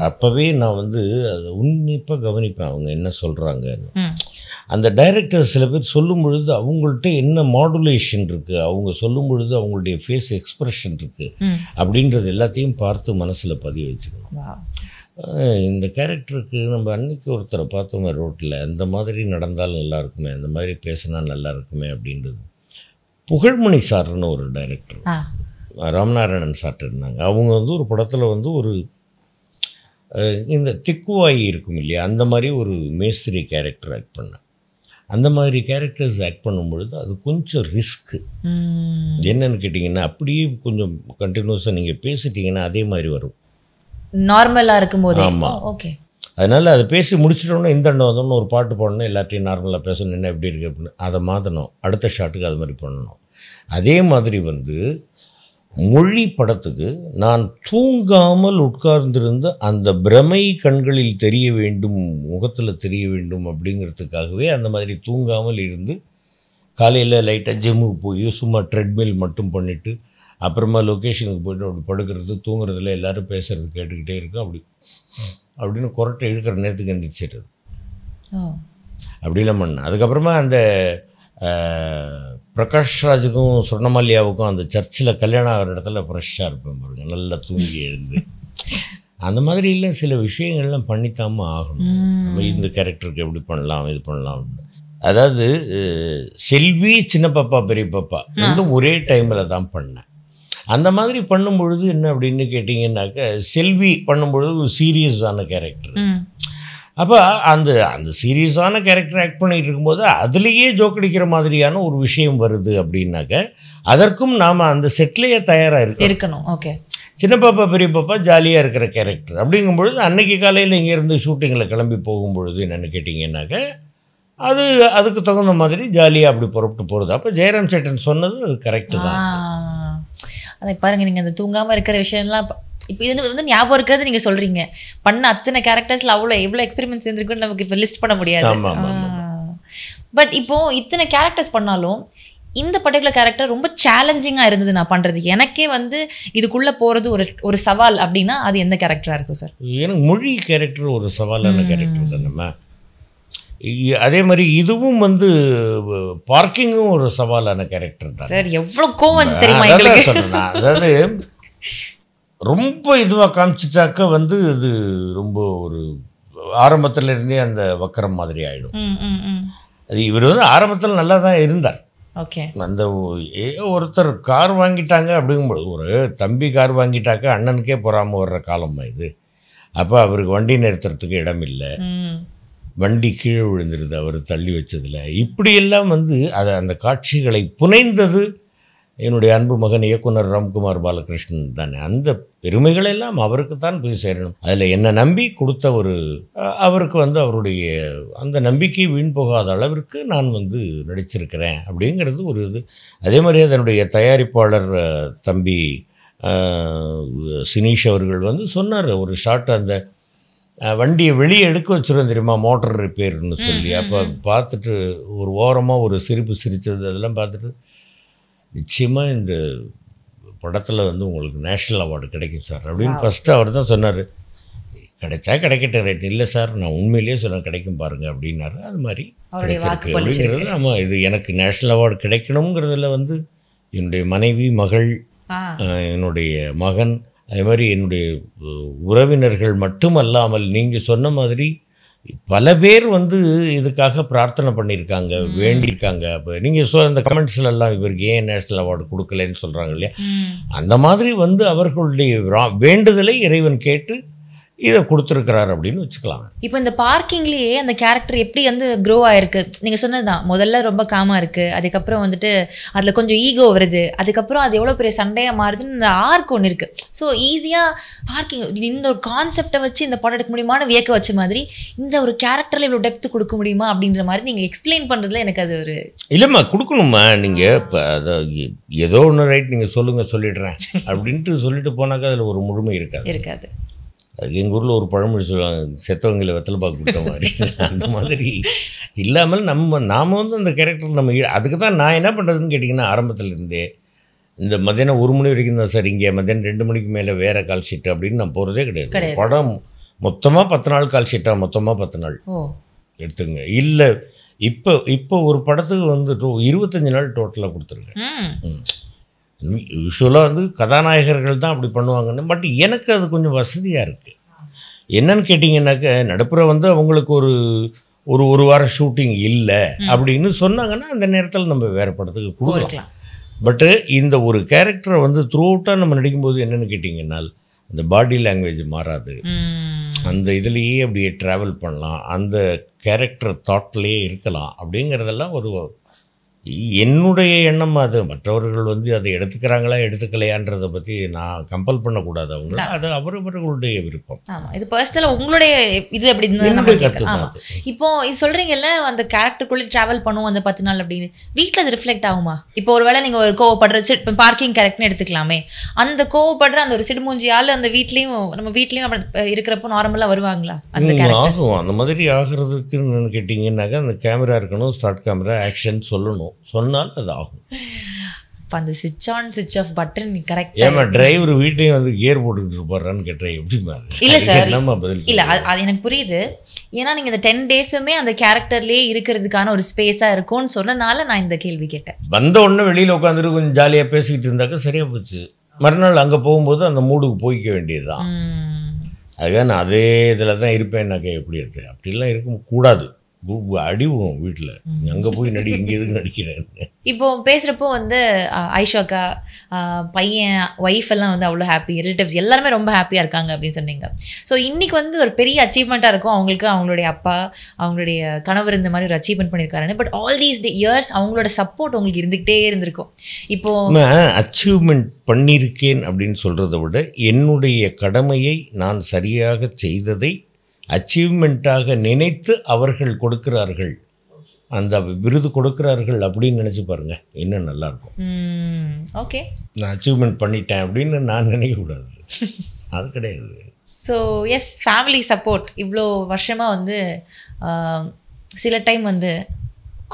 அப்போவே நான் வந்து அதை உன்னிப்பாக கவனிப்பேன் அவங்க என்ன சொல்கிறாங்கன்னு. அந்த டைரக்டர் சில பேர் சொல்லும் பொழுது அவங்கள்ட்ட என்ன மாடுலேஷன் இருக்குது, அவங்க சொல்லும் பொழுது அவங்களுடைய ஃபேஸ் எக்ஸ்ப்ரெஷன் இருக்குது அப்படின்றது எல்லாத்தையும் பார்த்து மனசில் பதிய வச்சுக்கணும். இந்த கேரக்டருக்கு நம்ம அன்றைக்கி ஒருத்தரை பார்த்தோமே ரோட்டில், அந்த மாதிரி நடந்தால் நல்லா இருக்குமே, அந்த மாதிரி பேசினா நல்லா இருக்குமே அப்படின்றது. புகழ்மணி சார்னு ஒரு டைரக்டர், ராமநாராயணன் சார்ட்டு இருந்தாங்க. அவங்க வந்து ஒரு படத்தில் வந்து ஒரு இந்த திக்குவாய் இருக்கும் இல்லையா, அந்த மாதிரி ஒரு மேஸ்திரி கேரக்டர் ஆக்ட் பண்ணேன். அந்த மாதிரி கேரக்டர்ஸ் ஆக்ட் பண்ணும்பொழுது அது கொஞ்சம் ரிஸ்க்கு. என்னன்னு கேட்டிங்கன்னா, அப்படியே கொஞ்சம் கண்டினியூஸாக நீங்கள் பேசிட்டிங்கன்னா அதே மாதிரி வரும் நார்மலாக இருக்கும்போது. ஆமாம், ஓகே. அதனால் அதை பேசி முடிச்சிட்டோன்னா இந்த வந்தோம்னு ஒரு பாட்டு போடணும், எல்லாத்தையும் நார்மலாக பேசணும், என்ன எப்படி இருக்குது அப்படின்னு அதை மாற்றணும், அடுத்த ஷாட்டுக்கு அது மாதிரி பண்ணணும். அதே மாதிரி வந்து மொழி படத்துக்கு நான் தூங்காமல் உட்கார்ந்திருந்த அந்த பிரமை கண்களில் தெரிய வேண்டும், முகத்தில் தெரிய வேண்டும் அப்படிங்கிறதுக்காகவே அந்த மாதிரி தூங்காமல் இருந்து காலையில் லைட்டாக ஜிம்முக்கு போய் சும்மா ட்ரெட்மில் மட்டும் பண்ணிவிட்டு அப்புறமா லொக்கேஷனுக்கு போய்ட்டு அப்படி படுக்கிறது, தூங்குறதுல எல்லோரும் பேசுகிறது கேட்டுக்கிட்டே இருக்கும். அப்படின்னு குரட்டை இழுக்கிற நேரத்துக்கு எந்திரிச்சிடுறது, அப்படிலாம் பண்ணேன். அதுக்கப்புறமா அந்த பிரகாஷ்ராஜுக்கும் சொர்ணமாலியாவுக்கும் அந்த சர்ச்சில் கல்யாணம் ஆகிற இடத்துல ஃப்ரெஷ்ஷாக இருப்பேன் பாருங்க, நல்லா தூங்கி எழுந்து. அந்த மாதிரி இல்லை, சில விஷயங்கள்லாம் பண்ணித்தாமல் ஆகணும். நம்ம இந்த கேரக்டருக்கு எப்படி பண்ணலாம், இது பண்ணலாம். அதாவது செல்வி, சின்ன பாப்பா, பெரிய பாப்பா ரெண்டும் ஒரே டைமில் தான் பண்ணேன். அந்த மாதிரி பண்ணும்பொழுது என்ன அப்படின்னு கேட்டிங்கன்னாக்க, செல்வி பண்ணும்பொழுது ஒரு சீரியஸான கேரக்டர். அப்போ அந்த அந்த சீரியஸான கேரக்டர் ஆக்ட் பண்ணிகிட்டு இருக்கும்போது அதுலேயே ஜோக்கடிக்கிற மாதிரியான ஒரு விஷயம் வருது அப்படின்னாக்க அதற்கும் நாம் அந்த செட்லேயே தயாராக இருக்கணும். ஓகே. சின்ன பாப்பா பெரிய பாப்பா ஜாலியாக இருக்கிற கேரக்டர் அப்படிங்கும்பொழுது அன்னைக்கு காலையில் இங்கேருந்து ஷூட்டிங்கில் கிளம்பி போகும்பொழுது என்னென்னு கேட்டிங்கன்னாக்க அதுக்கு தகுந்த மாதிரி ஜாலியாக அப்படி புறப்பட்டு போகிறது. அப்போ ஜெயராம் சேட்டன் சொன்னது அது கரெக்டு தான். அதை பாருங்கள், நீங்கள் அந்த தூங்காமல் இருக்கிற விஷயம்லாம் இப்போ இது வந்து ஞாபகம் இருக்கிறது நீங்கள் சொல்கிறீங்க. பண்ண அத்தனை கேரக்டர்ஸில் எவ்வளோ எக்ஸ்பெரிமெண்ட்ஸ் இருந்திருக்குன்னு நமக்கு இப்போ லிஸ்ட் பண்ண முடியாது. பட் இப்போது இத்தனை கேரக்டர்ஸ் பண்ணாலும் இந்த பர்டிகுலர் கேரக்டர் ரொம்ப சேலஞ்சிங்காக இருந்தது நான் பண்ணுறது, எனக்கே வந்து இதுக்குள்ளே போகிறது ஒரு சவால் அப்படின்னா அது எந்த கேரக்டராக இருக்கும் சார்? எனக்கு மொழி கேரக்டர் ஒரு சவாலான கேரக்டர் தானேம்மா. அதே மாதிரி இதுவும் வந்து பார்க்கிங்கும் ஒரு சவாலான கேரக்டர் தான் சார். எவ்வளோ கோவம் தெரியுமா எங்களுக்கு சொன்னேன். அதாவது ரொம்ப இதுவாக காமிச்சிட்டாக்க வந்து இது ரொம்ப ஒரு ஆரம்பத்தில் இருந்தே அந்த வக்கரம் மாதிரி ஆகிடும். அது இவர் வந்து ஆரம்பத்தில் நல்லா தான் இருந்தார். ஓகே. அந்த ஒருத்தர் கார் வாங்கிட்டாங்க அப்படிங்கும்போது, ஒரு தம்பி கார் வாங்கிட்டாக்க அண்ணனுக்கே பொறாமல் வர்ற காலமா இது. அப்போ அவருக்கு வண்டி நிறுத்துறதுக்கு இடம் இல்லை, வண்டி கீழே விழுந்துருது அவர் தள்ளி வச்சதில். இப்படியெல்லாம் வந்து அந்த காட்சிகளை புனைந்தது என்னுடைய அன்பு மகன் இயக்குனர் ராம்குமார் பாலகிருஷ்ணன் தானே. அந்த பெருமைகளெல்லாம் அவருக்கு தான் போய் சேரணும். அதில் என்னை நம்பி கொடுத்த அவருக்கு வந்து அவருடைய அந்த நம்பிக்கை வீண் போகாத அளவிற்கு நான் வந்து நடிச்சிருக்கிறேன் அப்படிங்கிறது ஒரு இது. அதே மாதிரி அதனுடைய தயாரிப்பாளர் தம்பி சினீஷ் அவர்கள் வந்து சொன்னார், ஒரு ஷாட் அந்த வண்டியை வெளியே எடுக்க வச்சுருவோம் தெரியுமா, மோட்டர் ரிப்பேர்னு சொல்லி. அப்போ பார்த்துட்டு ஒரு ஓரமாக ஒரு சிரிப்பு சிரித்தது, அதெல்லாம் பார்த்துட்டு நிச்சயமாக இந்த படத்தில் வந்து உங்களுக்கு நேஷ்னல் அவார்டு கிடைக்கும் சார் அப்படின்னு ஃபஸ்ட்டு அவர் தான் சொன்னார். கிடைச்சா கிடைக்கட்டும், ரேட் இல்லை சார் நான் உண்மையிலேயே சொல்ல கிடைக்கும் பாருங்கள் அப்படின்னாரு. அது மாதிரி கிடைச்சிருக்கு அப்படிங்கிறது. ஆமாம், இது எனக்கு நேஷ்னல் அவார்டு கிடைக்கணுங்கிறதுல வந்து என்னுடைய மனைவி, மகள், என்னுடைய மகன், அதே மாதிரி என்னுடைய உறவினர்கள் மட்டுமல்லாமல் நீங்கள் சொன்ன மாதிரி பல பேர் வந்து இதுக்காக பிரார்த்தனை பண்ணியிருக்காங்க, வேண்டியிருக்காங்க. அப்போ நீங்கள் இந்த கமெண்ட்ஸ்லாம் இவருக்கு ஏன் நேஷ்னல் அவார்டு கொடுக்கலன்னு சொல்கிறாங்க இல்லையா, அந்த மாதிரி வந்து அவர்களுடைய வேண்டுதலை இறைவன் கேட்டு இதை கொடுத்துருக்கிறார் அப்படின்னு வச்சுக்கலாம். இப்போ இந்த பார்க்கிங்லேயே அந்த கேரக்டர் எப்படி வந்து க்ரோ ஆயிருக்கு? நீங்கள் சொன்னதுதான், முதல்ல ரொம்ப காமாக இருக்குது, அதுக்கப்புறம் வந்துட்டு அதில் கொஞ்சம் ஈகோ வருது, அதுக்கப்புறம் அது எவ்வளோ பெரிய சண்டையாக மாறுதுன்னு இந்த ஆர்க் ஒன்று இருக்குது. ஸோ ஈஸியாக பார்க்கிங் இந்த ஒரு கான்செப்டை வச்சு இந்த படம் எடுக்க முடியுமான்னு வியக்க வச்ச மாதிரி இந்த ஒரு கேரக்டரில் இவ்வளோ டெப்த் கொடுக்க முடியுமா அப்படின்ற மாதிரி நீங்கள் எக்ஸ்பிளைன் பண்ணுறதுல எனக்கு அது ஒரு இல்லைம்மா கொடுக்கணுமா. நீங்கள் இப்போ அதை ஏதோ ஒன்று ரைட் நீங்கள் சொல்லிடுறேன் அப்படின்ட்டு சொல்லிட்டு போனாக்கா அதில் ஒரு முழுமை இருக்காது. அது எங்கள் ஊரில் ஒரு பழமொழி சொல்லுவாங்க, செத்தவங்களை வெத்தலை பாக்கு கொடுத்த மாதிரி. அந்த மாதிரி இல்லாமல் நாம் வந்து அந்த கேரக்டர் நம்ம அதுக்கு தான் நான் என்ன பண்ணுறதுன்னு கேட்டிங்கன்னா, ஆரம்பத்தில் இருந்தே இந்த மத்தியானம் 1 மணி வரைக்கும் தான் சார், இங்கே மத்தியானம் 2 மணிக்கு மேலே வேறு கால் ஷீட்டு அப்படின்னு நான் போகிறதே கிடையாது. படம் மொத்தமாக 10 நாள் கால் ஷீட்டாக, மொத்தமாக 10 நாள் எடுத்துங்க. இல்லை இப்போ ஒரு படத்துக்கு வந்து 25 நாள் டோட்டலாக கொடுத்துருக்கேன். யூஸ்வலாக வந்து கதாநாயகர்கள் தான் அப்படி பண்ணுவாங்கன்னு. பட் எனக்கு அது கொஞ்சம் வசதியாக இருக்குது. என்னன்னு கேட்டிங்கன்னாக்க, நடுப்புற வந்து அவங்களுக்கு ஒரு வாரம் ஷூட்டிங் இல்லை அப்படின்னு சொன்னாங்கன்னா அந்த நேரத்தில் நம்ம வேறு படத்துக்கு கொடுக்கலாம். பட்டு இந்த ஒரு கேரக்டரை வந்து த்ரூ அவுட்டாக நம்ம நடிக்கும்போது என்னென்னு கேட்டிங்கன்னா, அந்த பாடி லாங்குவேஜ் மாறாது, அந்த இதுலேயே அப்படியே ட்ராவல் பண்ணலாம், அந்த கேரக்டர் தாட்லேயே இருக்கலாம். அப்படிங்கிறதெல்லாம் ஒரு என்னுடைய எண்ணம். அது மற்றவர்கள் வந்து அதை எடுத்துக்கிறாங்களா எடுத்துக்கலையான்றதை பற்றி நான் கம்பல் பண்ணக்கூடாது அவங்கள. அது அவரவர்களுடைய விருப்பம். இது பர்சனலாக உங்களுடைய இது அப்படி இப்போ இது சொல்கிறீங்கல்ல, அந்த கேரக்டருக்குள்ளே ட்ராவல் பண்ணுவோம் அந்த 10 நாள் அப்படின்னு. வீட்டில் அது ரிஃப்ளெக்ட் ஆகுமா? இப்போ ஒரு வேளை நீங்கள் ஒரு கோவப்படுற பார்க்கிங் கேரக்டர்னு எடுத்துக்கலாமே, அந்த கோவப்படுற அந்த ஒரு சிடுமூஞ்சி ஆள் அந்த நம்ம வீட்லேயும் இருக்கிறப்போ நார்மலாக வருவாங்களா? அந்த ஆகும். அந்த மாதிரி ஆகிறதுக்குன்னு கேட்டிங்கன்னாக்கா அந்த கேமரா இருக்கணும், ஸ்டார்ட் கேமரா, ஆக்ஷன் சொல்லணும், சொன்னால் அது ஆகும். இப்போ அந்த சுவிட்ச் ஆன் சுவிட்ச் ஆஃப் பட்டன் கரெக்ட். ஏமா டிரைவர் வீட்டையும் வந்து கியர் போட்டுக்கிட்டு இருப்பாரான்னு கேட்டேன். எப்படி இல்லை சார், இல்லை அது எனக்கு புரியுது. ஏன்னா நீங்கள் இந்த 10 டேஸுமே அந்த கேரக்டர்லேயே இருக்கிறதுக்கான ஒரு ஸ்பேஸாக இருக்கும்னு சொன்னனால நான் இந்த கேள்வி கேட்டேன். வந்த உடனே வெளியில் உட்காந்துட்டு கொஞ்சம் ஜாலியாக பேசிக்கிட்டு இருந்தாக்கா சரியாக போச்சு. மறுநாள் அங்கே போகும்போது அந்த மூடுக்கு போய்க்க வேண்டியது தான். அதுக்காக நான் அதே இதில் தான் இருப்பேன்னாக்கா எப்படி இருக்குது? அப்படிலாம் இருக்கக்கூடாது. அடி விடுவோம் வீட்டில், அங்கே போய் இங்கே எதுக்கு நடிக்கிறேன். இப்போ பேசுகிறப்போ வந்து ஐஷாக்கா பையன் ஒய்ஃப் எல்லாம் வந்து அவ்வளோ ஹாப்பி, ரிலேட்டிவ்ஸ் எல்லாருமே ரொம்ப ஹாப்பியாக இருக்காங்க அப்படின்னு சொன்னீங்க. ஸோ இன்றைக்கி வந்து ஒரு பெரிய அச்சீவ்மெண்ட்டாக இருக்கும் அவங்களுக்கு, அவங்களுடைய அப்பா அவங்களுடைய கணவர் இந்த மாதிரி ஒரு அச்சீவ்மெண்ட் பண்ணியிருக்காருன்னு. பட் ஆல் தீஸ் இயர்ஸ் அவங்களோட சப்போர்ட் உங்களுக்கு இருந்துக்கிட்டே இருந்திருக்கும். இப்போது அச்சீவ்மெண்ட் பண்ணியிருக்கேன் அப்படின்னு சொல்கிறத விட என்னுடைய கடமையை நான் சரியாக செய்ததை அச்சீவ்மெண்ட்டாக நினைத்து அவர்கள் கொடுக்கிறார்கள், அந்த விருது கொடுக்கிறார்கள் அப்படின்னு நினச்சி பாருங்கள், இன்னும் நல்லாயிருக்கும். ஓகே, நான் அச்சீவ்மெண்ட் பண்ணிட்டேன் அப்படின்னு நான் நினைக்கக்கூடாது, அது கிடையாது. ஸோ எஸ், ஃபேமிலி சப்போர்ட் இவ்வளோ வருஷமாக வந்து சில டைம் வந்து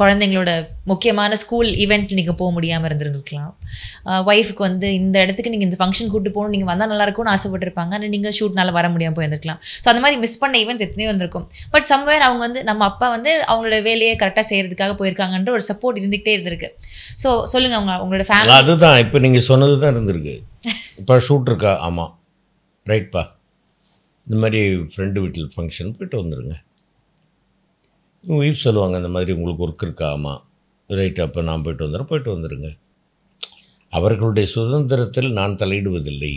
குழந்தைங்களோட முக்கியமான ஸ்கூல் ஈவெண்ட் நீங்கள் போக முடியாமல் இருந்திருந்துருக்கலாம். ஒய்ஃபுக்கு வந்து இந்த இடத்துக்கு நீங்கள் இந்த ஃபங்க்ஷன் கூப்பிட்டு போகணும், நீங்கள் வந்தால் நல்லாயிருக்கும்னு ஆசைப்பட்டிருப்பாங்க, ஆனால் நீங்கள் ஷூட்னால வர முடியாமல் போயிருந்துருக்கலாம். ஸோ அந்த மாதிரி மிஸ் பண்ண ஈவெண்ட்ஸ் எத்தனையோ வந்திருக்கும். பட் சம்வேர் அவங்க வந்து நம்ம அப்பா வந்து அவங்களோட வேலையை கரெக்டாக செய்கிறதுக்காக போயிருக்காங்கன்ற ஒரு சப்போர்ட் இருந்துகிட்டே இருந்திருக்கு. ஸோ சொல்லுங்கள் உங்களோட ஃபேமிலி. அதுதான் இப்போ நீங்கள் சொன்னது தான் இருந்திருக்கு. இப்போ ஷூட் இருக்கா? ஆமாம், ரைட்ப்பா, இந்த மாதிரி ஃப்ரெண்டு வீட்டில் ஃபங்க்ஷன் போய்ட்டு வந்துடுங்க. ஒய்ஃப் சொல்லுவாங்க, இந்த மாதிரி உங்களுக்கு ஒர்க் இருக்கா? ஆமாம், ரைட், அப்போ நான் போயிட்டு வந்துடுங்க. அவர்களுடைய சுதந்திரத்தில் நான் தலையிடுவதில்லை,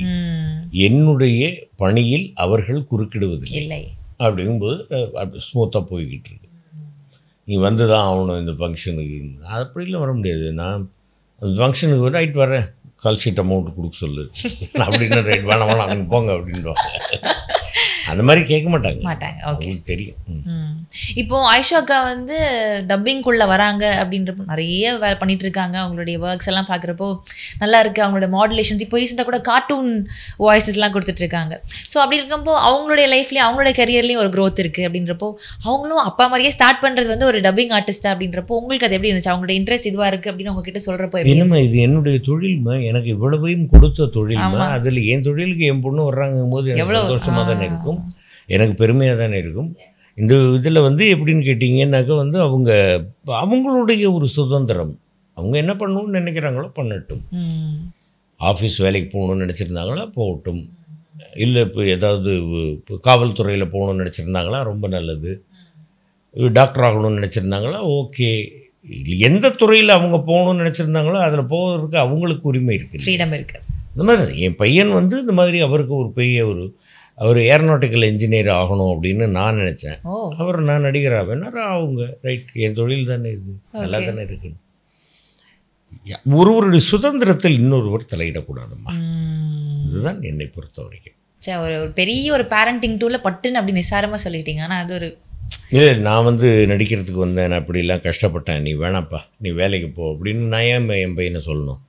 என்னுடைய பணியில் அவர்கள் குறுக்கிடுவதில்லை. அப்படிங்கும்போது அப்படி ஸ்மூத்தாக போய்கிட்டு இருக்கு. நீ வந்து தான் ஆகணும் இந்த ஃபங்க்ஷனுக்கு, அப்படிலாம் வர முடியாது. நான் அந்த ஃபங்க்ஷனுக்கு ரைட் வரேன், கால் ஷீட் அமௌண்ட் கொடுக்க சொல்லு அப்படின்னு, ரைட் வேணாம் நீங்கள் போங்க அப்படின்வாங்க. அந்த மாதிரி கேட்க மாட்டாங்க. அவங்களுக்கு தெரியும். இப்போ ஐஷாக்கா வந்து டப்பிங்குள்ளே வராங்க அப்படின்றப்போ நிறைய பண்ணிட்டு இருக்காங்க. அவங்களுடைய ஒர்க்ஸ் எல்லாம் பார்க்குறப்போ நல்லா இருக்குது. அவங்களோட மாடுலேஷன்ஸ் இப்போ ரீசெண்டாக கூட கார்ட்டூன் வாய்ஸஸ்லாம் கொடுத்துட்ருக்காங்க. ஸோ அப்படி இருக்கும்போ அவங்களுடைய லைஃப்லேயும் அவங்களோட கரியர்லேயும் ஒரு க்ரோத் இருக்குது. அப்படின்றப்போ அவங்களும் அப்பா மாதிரியே ஸ்டார்ட் பண்ணுறது வந்து ஒரு டப்பிங் ஆர்டிஸ்ட்டாக அப்படின்றப்போ உங்களுக்கு அது எப்படி இருந்துச்சு? அவங்களோட இன்ட்ரெஸ்ட் இதுவாக இருக்குது அப்படின்னு உங்ககிட்ட சொல்கிறப்போ என்னம்மா இது என்னுடைய தொழில்மா, எனக்கு இவ்வளவையும் கொடுத்த தொழில்மா, அதில் என் தொழிலுக்கு என் பொண்ணு வர்றாங்கும் போது எவ்வளோ சந்தோஷமாக தானே இருக்கும், எனக்கு பெருமையாக தானே இருக்கும். இந்த இதில் வந்து எப்படின்னு கேட்டிங்கன்னாக்கா வந்து அவங்களுடைய ஒரு சுதந்திரம், அவங்க என்ன பண்ணணும்னு நினைக்கிறாங்களோ பண்ணட்டும். ஆஃபீஸ் வேலைக்கு போகணுன்னு நினச்சிருந்தாங்களா போகட்டும், இல்லை இப்போ ஏதாவது காவல்துறையில் போகணுன்னு நினச்சிருந்தாங்களா ரொம்ப நல்லது. டாக்டர் ஆகணும்னு நினச்சிருந்தாங்களா, ஓகே. எந்த துறையில் அவங்க போகணும்னு நினச்சிருந்தாங்களோ அதில் போகிறதுக்கு அவங்களுக்கு உரிமை இருக்குது, ஃப்ரீடம் இருக்குது. இந்த மாதிரி என் பையன் வந்து இந்த மாதிரி அவருக்கு ஒரு பெரிய அவர் ஏரோநாட்டிக்கல் இன்ஜினியர் ஆகணும் அப்படின்னு நான் நினச்சேன். அவர் நான் நடிகராக வேணாரா அவங்க ரைட், என் தொழில் தானே இது, நல்லா தானே இருக்குன்னு. ஒருவருடைய சுதந்திரத்தில் இன்னொருவர் தலையிடக்கூடாதும்மா, இதுதான் என்னை பொறுத்த வரைக்கும். சரி, ஒரு பெரிய ஒரு பேரண்டிங் டூலில் பட்டுன்னு அப்படி நிசாரமாக சொல்லிட்டீங்க. ஆனால் அது ஒரு இல்லை, நான் வந்து நடிக்கிறதுக்கு வந்தேன், நான் அப்படிலாம் கஷ்டப்பட்டேன், நீ வேணாப்பா நீ வேலைக்கு போ அப்படின்னு நான் ஏன் என் பையனை சொல்லணும்?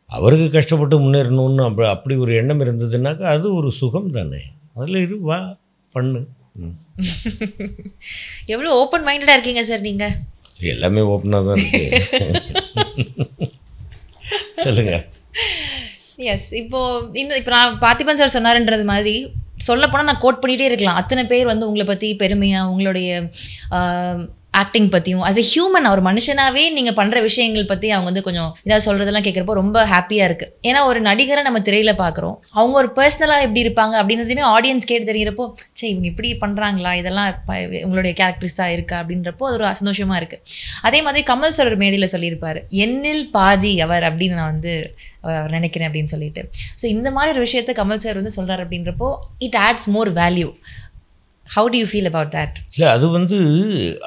அவருக்கு கஷ்டப்பட்டு முன்னேறணும்னு அப்படி ஒரு எண்ணம் இருந்ததுனாக்கா அது ஒரு சுகம் தானே, அதில் வா பண்ணு. எவ்வளோ ஓப்பன் மைண்டடாக இருக்கீங்க சார் நீங்கள். எல்லாமே ஓப்பனாக தான் இருக்கு. சொல்லுங்கள். எஸ், இப்போது இப்போ நான் பார்த்திபன் சார் சொன்னார்ன்றது மாதிரி சொல்லப்போனால் நான் கோட் பண்ணிகிட்டே இருக்கலாம். அத்தனை பேர் வந்து உங்களை பற்றி பெருமையாக, உங்களுடைய ஆக்டிங் பற்றியும், அஸ் எ ஹியூமன் ஒரு மனுஷனாகவே நீங்கள் பண்ணுற விஷயங்கள் பற்றி அவங்க வந்து கொஞ்சம் இதாக சொல்கிறதெல்லாம் கேட்குறப்போ ரொம்ப ஹாப்பியாக இருக்குது. ஏன்னா ஒரு நடிகரை நம்ம திரையில் பார்க்குறோம், அவங்க ஒரு பர்சனலாக எப்படி இருப்பாங்க அப்படின்றதுமே ஆடியன்ஸ் கேட்டு தெரிகிறப்போ, சே இவங்க இப்படி பண்ணுறாங்களா, இதெல்லாம் உங்களுடைய கேரக்டர்ஸாக இருக்கா அப்படின்றப்போ அது ஒரு சந்தோஷமாக இருக்குது. அதே மாதிரி கமல் சார் ஒரு மேடையில் சொல்லியிருப்பார், என்னில் பாதி அவர் அப்படின்னு நான் வந்து நினைக்கிறேன் அப்படின்னு சொல்லிட்டு. ஸோ இந்த மாதிரி ஒரு விஷயத்தை கமல் சார் வந்து சொல்கிறார் அப்படின்றப்போ it ads more value. How to you feel about that? இல்லை, அது வந்து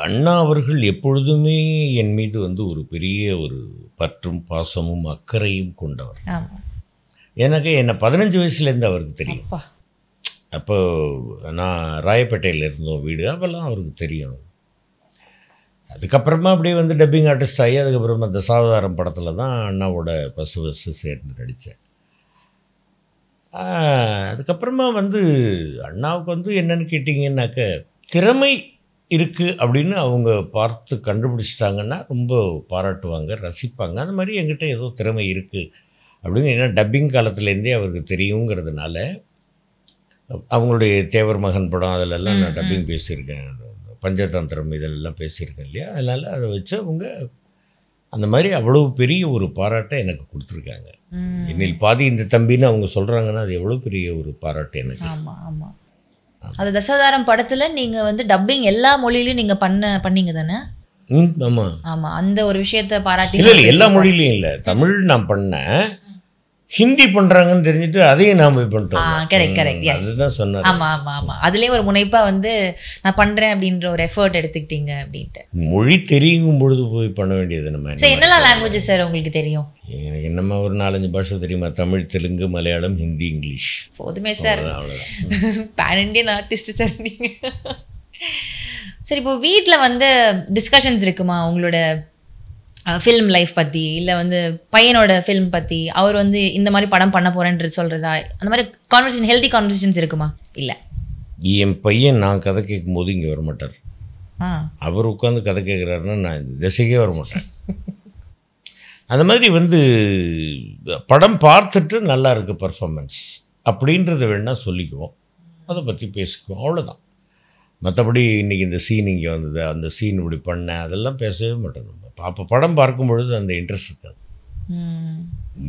அண்ணா அவர்கள் எப்பொழுதுமே என் மீது வந்து ஒரு பெரிய ஒரு பற்றும் பாசமும் அக்கறையும் கொண்டவர். ஆமாம், எனக்கு என்னை 15 வயசுலேருந்து அவருக்கு தெரியும். அப்போ நான் ராயப்பேட்டையில் இருந்தோம் வீடு, அப்போல்லாம் அவருக்கு தெரியும். அதுக்கப்புறமா அப்படியே வந்து டப்பிங் ஆர்டிஸ்ட் ஆகி அதுக்கப்புறமா தசாவதாரம் படத்தில் தான் அண்ணாவோட ஃபஸ்ட்டு சேர்ந்து நடித்தேன். அதுக்கப்புறமா வந்து அண்ணாவுக்கு வந்து என்னென்னு கேட்டிங்கன்னாக்க, திறமை இருக்குது அப்படின்னு அவங்க பார்த்து கண்டுபிடிச்சிட்டாங்கன்னா ரொம்ப பாராட்டுவாங்க, ரசிப்பாங்க. அந்த மாதிரி என்கிட்ட ஏதோ திறமை இருக்குது அப்படிங்க. ஏன்னா டப்பிங் காலத்துலேருந்தே அவருக்கு தெரியுங்கிறதுனால அவங்களுடைய தேவர் மகன் படம் அதிலெல்லாம் நான் டப்பிங் பேசியிருக்கேன், பஞ்சதந்திரம் இதெல்லாம் பேசியிருக்கேன் இல்லையா. அதனால் அதை வச்சு அவங்க அந்த மாதிரி அவ்வளோ பெரிய ஒரு பாராட்டை எனக்கு கொடுத்துருக்காங்க. என்னில் பாதி இந்த தம்பின்னு அவங்க சொல்கிறாங்கன்னா அது எவ்வளோ பெரிய ஒரு பாராட்டு எனக்கு. ஆமாம் ஆமாம். அது தசாவதாரம் படத்தில் நீங்கள் வந்து டப்பிங் எல்லா மொழியிலையும் நீங்கள் பண்ணீங்க தானே? ஆமாம் ஆமாம், அந்த ஒரு விஷயத்தை பாராட்டி. இல்லை இல்லை, எல்லா மொழியிலையும் இல்லை, தமிழ் நான் பண்ணேன், ஹிந்தி பண்ணுறாங்கன்னு தெரிஞ்சுட்டு அதையும் நாம் போய் பண்ணிட்டோம். கரெக்ட் கரெக்ட், எஸ், அதுதான் சொன்னேன். ஆமாம் ஆமாம் ஆமாம். அதுலேயே ஒரு முனைப்பாக வந்து நான் பண்ணுறேன் அப்படின்ற ஒரு எஃபர்ட் எடுத்துக்கிட்டீங்க அப்படின்ட்டு. மொழி தெரியும் பொழுது போய் பண்ண வேண்டியது நம்ம. சார் என்னெல்லாம் லாங்குவேஜஸ் சார் உங்களுக்கு தெரியும்? எனக்கு என்னம்மா ஒரு 4-5 பாஷை தெரியுமா, தமிழ், தெலுங்கு, மலையாளம், ஹிந்தி, இங்கிலீஷ். போதுமே sir, pan Indian artist sir நீங்கள். சரி, இப்போ வீட்டில் வந்து டிஸ்கஷன்ஸ் இருக்குமா உங்களோட ஃபில்ம் லைஃப் பற்றி, இல்லை வந்து பையனோட ஃபில்ம் பற்றி, அவர் வந்து இந்த மாதிரி படம் பண்ண போகிறேன்றது சொல்கிறதா, அந்த மாதிரி கான்வர்சேஷன், ஹெல்தி கான்வர்சேஷன்ஸ் இருக்குமா? இல்லை, என் பையன் நான் கதை கேட்கும் போது இங்கே வரமாட்டார். அவர் உட்காந்து கதை கேட்குறாருன்னா நான் இந்த திசைக்கே வரமாட்டேன். அந்த மாதிரி வந்து படம் பார்த்துட்டு நல்லா இருக்குது பர்ஃபார்மன்ஸ் அப்படின்றத வேணால் சொல்லிக்குவோம், அதை பற்றி பேசிக்குவோம், அவ்வளோதான். மற்றபடி இன்றைக்கி இந்த சீன் இங்கே வந்தது, அந்த சீன் இப்படி பண்ணேன், அதெல்லாம் பேசவே மாட்டோம். நம்ம அப்போ படம் பார்க்கும் பொழுது அந்த இன்ட்ரெஸ்ட் இருக்காது.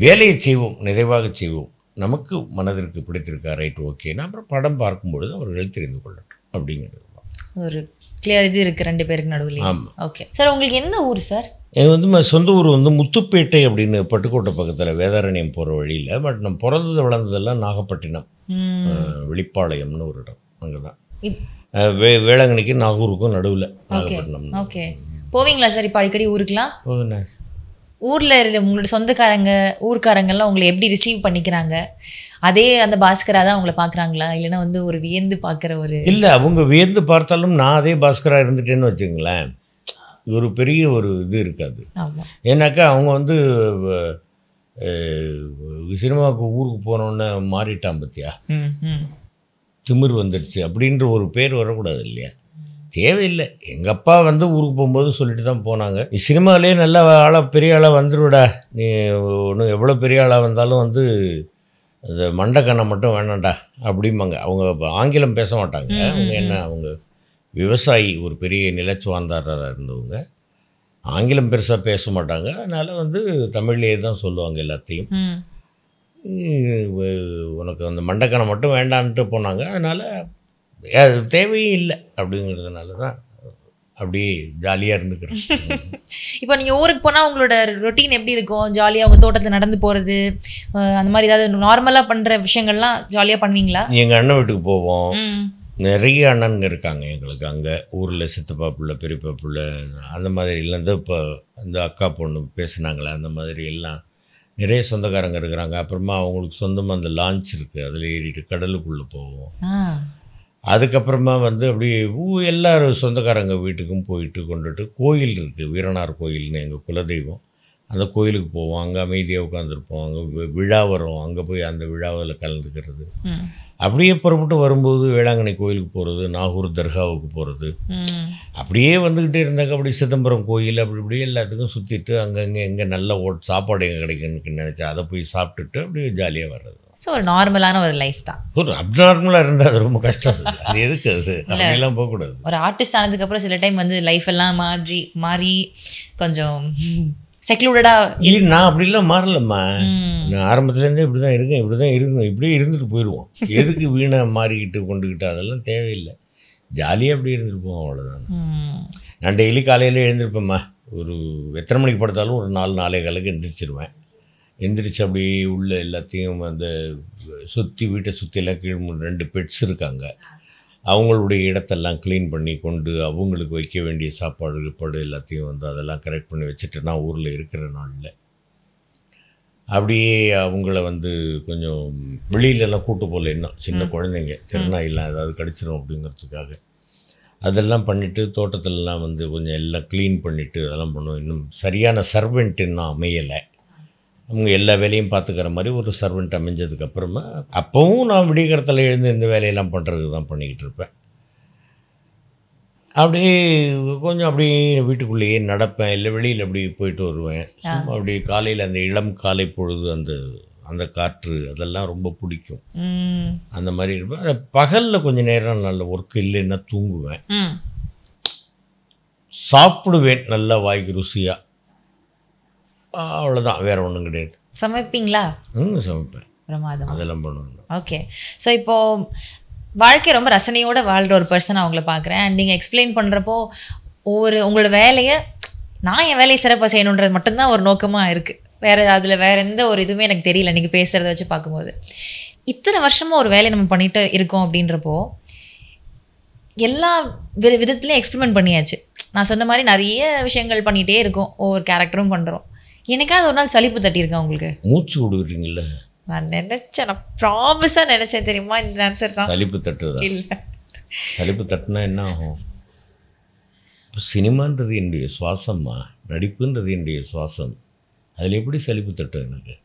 வேலையை செய்வோம், நிறைவாக செய்வோம், நமக்கு மனதிற்கு பிடித்திருக்கா ரைட் ஓகேன்னா அப்புறம் படம் பார்க்கும் பொழுது அவர்கள் தெரிந்து கொள்ளட்டும் அப்படிங்கிறது ஒரு கிளியர் இது இருக்குது 2 பேருக்கு நடுவில். ஆமாம். ஓகே சார், உங்களுக்கு என்ன ஊர் சார்? எனக்கு வந்து சொந்த ஊர் வந்து முத்துப்பேட்டை அப்படின்னு பட்டுக்கோட்டை பக்கத்தில் வேதாரண்யம் போகிற வழியில். பட் நம்ம பிறந்தது வளர்ந்ததெல்லாம் நாகப்பட்டினம், வெளிப்பாளையம்னு ஒரு இடம், அங்கே தான். வேளாங்கண்ணிக்கு நாகூருக்கும் நடுவில் நாகப்பட்டினம். ஓகே, போவீங்களா சார் இப்போ அடிக்கடி ஊருக்குலாம்? போதுண்ணே. ஊரில் உங்களோட சொந்தக்காரங்க ஊர்க்காரங்கெல்லாம் உங்களை எப்படி ரிசீவ் பண்ணிக்கிறாங்க? அதே அந்த பாஸ்கராக தான் உங்களை பார்க்குறாங்களா, இல்லைன்னா வந்து ஒரு வியந்து பார்க்குற ஒரு? இல்லை, அவங்க வியந்து பார்த்தாலும் நான் அதே பாஸ்கராக இருந்துட்டேன்னு வச்சுங்களேன், ஒரு பெரிய ஒரு இது இருக்காது. ஏன்னாக்கா அவங்க வந்து சினிமாவுக்கு ஊருக்கு போனோன்னே மாறிட்டான் பற்றியா, திமிர் வந்துடுச்சு அப்படின்ற ஒரு பேர் வரக்கூடாது இல்லையா, தேவையில்லை. எங்கள் அப்பா வந்து ஊருக்கு போகும்போது சொல்லிட்டு தான் போனாங்க, நீ சினிமாவிலே நல்ல ஆளாக பெரிய ஆளாக வந்துடுவிடா, நீ ஒன்றும் எவ்வளோ பெரிய ஆளாக வந்தாலும் வந்து அந்த மண்டக்கண்ணை மட்டும் வேணாண்டா அப்படிம்பாங்க. அவங்க ஆங்கிலம் பேச மாட்டாங்க, அவங்க என்ன அவங்க விவசாயி, ஒரு பெரிய நிலச்சுவாந்தாரராக இருந்தவங்க, ஆங்கிலம் பெருசாக பேச மாட்டாங்க. அதனால் வந்து தமிழ்லேயே தான் சொல்லுவாங்க எல்லாத்தையும். உனக்கு அந்த மண்டக்கணை மட்டும் வேண்டான்ட்டு போனாங்க. அதனால் அது தேவையும் இல்லை அப்படிங்கிறதுனால தான் அப்படியே ஜாலியாக இருந்துக்கிறேன். இப்போ நீங்கள் ஊருக்கு போனால் உங்களோட ரொட்டீன் எப்படி இருக்கும்? ஜாலியாக உங்கள் தோட்டத்தில் நடந்து போகிறது அந்த மாதிரி ஏதாவது நார்மலாக பண்ணுற விஷயங்கள்லாம் ஜாலியாக பண்ணுவீங்களா? எங்கள் அண்ணன் வீட்டுக்கு போவோம். நிறைய அண்ணனுங்க இருக்காங்க எங்களுக்கு அங்கே ஊரில். சித்தப்பா பிள்ளை, பெரியப்பா பிள்ளை, அந்த மாதிரி இல்லைந்து இப்போ இந்த அக்கா பொண்ணு பேசுனாங்களே அந்த மாதிரி எல்லாம் நிறைய சொந்தக்காரங்க இருக்கிறாங்க. அப்புறமா அவங்களுக்கு சொந்தமாக அந்த லான்ச் இருக்குது, அதில் ஏறிட்டு கடலுக்குள்ளே போவோம். அதுக்கப்புறமா வந்து அப்படி எல்லோரும் சொந்தக்காரங்க வீட்டுக்கும் போயிட்டு கொண்டுட்டு கோயில் இருக்குது, வீரனார் கோயில்னு எங்கள் குலதெய்வம். அந்த கோயிலுக்கு போவோம், அங்கே அமைதியாக உட்காந்துருப்போம். அங்கே விழா வரும், அங்கே போய் அந்த விழாவில் கலந்துக்கிறது. அப்படியே புறப்பட்டு வரும்போது வேளாங்கண்ணி கோயிலுக்கு போகிறது, நாகூர் தர்காவுக்கு போகிறது. அப்படியே வந்துக்கிட்டே இருந்தாக்க அப்படி சிதம்பரம் கோயில் அப்படி இப்படியே எல்லாத்துக்கும் சுற்றிட்டு அங்கங்கே எங்கே நல்ல சாப்பாடு எங்கே கிடைக்குன்னு நினச்சா அதை போய் சாப்பிட்டுட்டு அப்படியே ஜாலியாக வர்றது. ஸோ ஒரு நார்மலான ஒரு லைஃப் தான். ஒரு அப்நார்மலாக இருந்தால் அது ரொம்ப கஷ்டம். அது எதுக்கு அது அப்படிலாம் போகக்கூடாது. ஒரு ஆர்டிஸ்ட் ஆனதுக்கப்புறம் சில டைம் வந்து லைஃப் எல்லாம் மாறி கொஞ்சம் செக்லூடடாக. இல்லை, நான் அப்படிலாம் மாறலம்மா. நான் ஆரம்பத்துலேருந்தே இப்படி தான் இருக்கேன், இப்படி தான் இருக்கணும், இப்படியே இருந்துட்டு போயிடுவோம். எதுக்கு வீணை மாறிக்கிட்டு கொண்டுக்கிட்டு அதெல்லாம் தேவையில்லை. ஜாலியாக அப்படி இருந்துருப்போம், அவ்வளோதான். நான் டெய்லி காலையில் எழுந்திருப்பேம்மா. ஒரு எத்தனை மணிக்கு படுத்தாலும் ஒரு 4-4:15 எந்திரிச்சிருவேன். எந்திரிச்சு அப்படி உள்ள எல்லாத்தையும் அந்த வீட்டை சுற்றியெல்லாம் கீழ் 2 பெட்ஸ் இருக்காங்க, அவங்களுடைய இடத்தெல்லாம் க்ளீன் பண்ணி கொண்டு அவங்களுக்கு வைக்க வேண்டிய சாப்பாடு எல்லாத்தையும் வந்து அதெல்லாம் கரெக்ட் பண்ணி வச்சுட்டு நான் ஊரில் இருக்கிற நாளில் அப்படியே அவங்கள வந்து கொஞ்சம் வெளியிலலாம் கூட்டு போகல. இன்னும் சின்ன குழந்தைங்க திருநாயெல்லாம் ஏதாவது கடிச்சிடும் அப்படிங்கிறதுக்காக அதெல்லாம் பண்ணிவிட்டு தோட்டத்திலலாம் வந்து கொஞ்சம் எல்லாம் க்ளீன் பண்ணிவிட்டு அதெல்லாம் பண்ணுவோம். இன்னும் சரியான சர்வெண்ட் இன்னும் அமையலை. அவங்க எல்லா வேலையும் பார்த்துக்கிற மாதிரி ஒரு சர்வெண்ட் அமைஞ்சதுக்கப்புறமா அப்போவும் நான் விடியகாலத்தில் எழுந்து இந்த வேலையெல்லாம் பண்ணுறதுக்கு தான் பண்ணிக்கிட்டு இருப்பேன். அப்படியே கொஞ்சம் அப்படியே வீட்டுக்குள்ளேயே நடப்பேன், இல்லை வெளியில் அப்படி போயிட்டு வருவேன். சும்மா அப்படி காலையில் அந்த இளம் காலை பொழுது அந்த அந்த காற்று அதெல்லாம் ரொம்ப பிடிக்கும். அந்த மாதிரி இருப்பேன். பகலில் கொஞ்சம் நேரம் நல்ல ஒர்க் இல்லைன்னா தூங்குவேன், சாப்பிடுவேன் நல்லா வாய்க்கு ருசியாக. அவ்வளோதான், வேறு ஒன்றும் கிடையாது. சமைப்பீங்களா? சமைப்பேன், பிரமாதம், அதெல்லாம் பண்ணுவேன். ஓகே. ஸோ இப்போது வாழ்க்கை ரொம்ப ரசனையோடு வாழ்கிற ஒரு பர்சன் அவங்கள பார்க்குறேன். அண்ட் நீங்கள் எக்ஸ்பிளைன் பண்ணுறப்போ உங்களோட வேலையை நான் என் வேலையை சிறப்பாக செய்யணுன்றது மட்டும்தான் ஒரு நோக்கமாக இருக்குது. அதில் வேறு எந்த ஒரு இதுவுமே எனக்கு தெரியல நீங்கள் பேசுகிறத வச்சு பார்க்கும்போது. இத்தனை வருஷமாக ஒரு வேலையை நம்ம பண்ணிகிட்டு இருக்கோம் அப்படின்றப்போ எல்லா விதத்துலேயும் எக்ஸ்பெரிமெண்ட் பண்ணியாச்சு. நான் சொன்ன மாதிரி நிறைய விஷயங்கள் பண்ணிகிட்டே இருக்கோம், ஒவ்வொரு கேரக்டரும் பண்ணுறோம். எனக்காவது ஒரு நாள் சலிப்பு தட்டியிருக்கேன் உங்களுக்கு? மூச்சு விடுவீங்கள? நான் நினச்சேன், நான் ப்ராமிஸாக நினச்சேன் தெரியுமா இந்த ஆன்சர் தான். சலிப்பு தட்டுதா? இல்லை, சலிப்பு தட்டுனா என்ன ஆகும்? இப்போ சினிமான்றது என்னுடைய சுவாசம்மா, நடிப்புன்றது என்னுடைய சுவாசம். அதில் எப்படி சலிப்பு தட்டும் எனக்கு?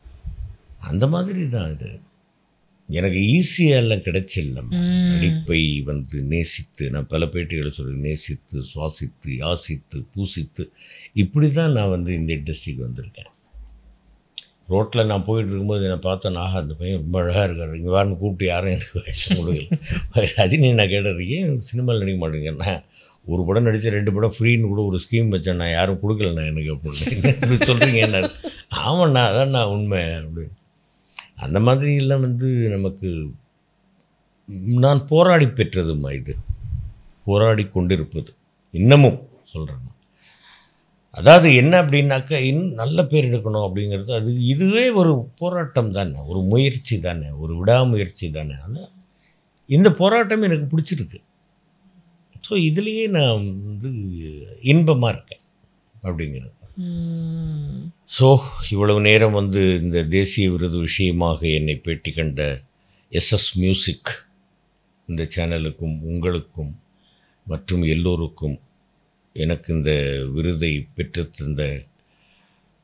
அந்த மாதிரி தான் இது. எனக்கு ஈஸியாக எல்லாம் கிடைச்சிடலாம். நடிப்பை வந்து நேசித்து, நான் பல பேட்டிகளை சொல்லி நேசித்து, சுவாசித்து, யாசித்து, பூசித்து, இப்படி தான் நான் வந்து இந்த இண்டஸ்ட்ரிக்கு வந்திருக்கேன். ரோட்டில் நான் போயிட்டு இருக்கும்போது என்னை பார்த்தேன், ஆஹா அந்த பையன் ரொம்ப அழகாக இருக்கார், இங்கே வான்னு கூப்பிட்டு யாரும் எனக்கு வேஷம் கொடுக்கல. ரஜினி நான் கேட்டேன், ஏன் சினிமாவில் நடிக்க மாட்டேங்கன்னா, ஒரு படம் நடித்து 2 படம் ஃப்ரீன்னு கூட ஒரு ஸ்கீம் வச்சேன், நான் யாரும் கொடுக்கலண்ணா எனக்கு அப்படின்னு. இப்படி சொல்கிறீங்க என்ன? ஆமாண்ணா அதான் நான் உண்மை அப்படின்னு. அந்த மாதிரி எல்லாம் வந்து நமக்கு நான் போராடி பெற்றதுமா, இது போராடி கொண்டிருப்பது இன்னமும் சொல்கிறேன். அதாவது என்ன அப்படின்னாக்கா, இன்னும் நல்ல பேர் எடுக்கணும் அப்படிங்கிறது இதுவே ஒரு போராட்டம் தானே, ஒரு முயற்சி தானே, ஒரு விடாமுயற்சி தானே. ஆனால் இந்த போராட்டம் எனக்கு பிடிச்சிருக்கு. ஸோ இதுலேயே நான் வந்து இன்பமாக இருக்கேன் அப்படிங்கிறது. ஸோ இவ்வளவு நேரம் வந்து இந்த தேசிய விருது விஷயமாக என்னை பேட்டி கண்ட SS மியூசிக் இந்த சேனலுக்கும் உங்களுக்கும் மற்றும் எல்லோருக்கும் எனக்கு இந்த விருதை பெற்றுத்தந்த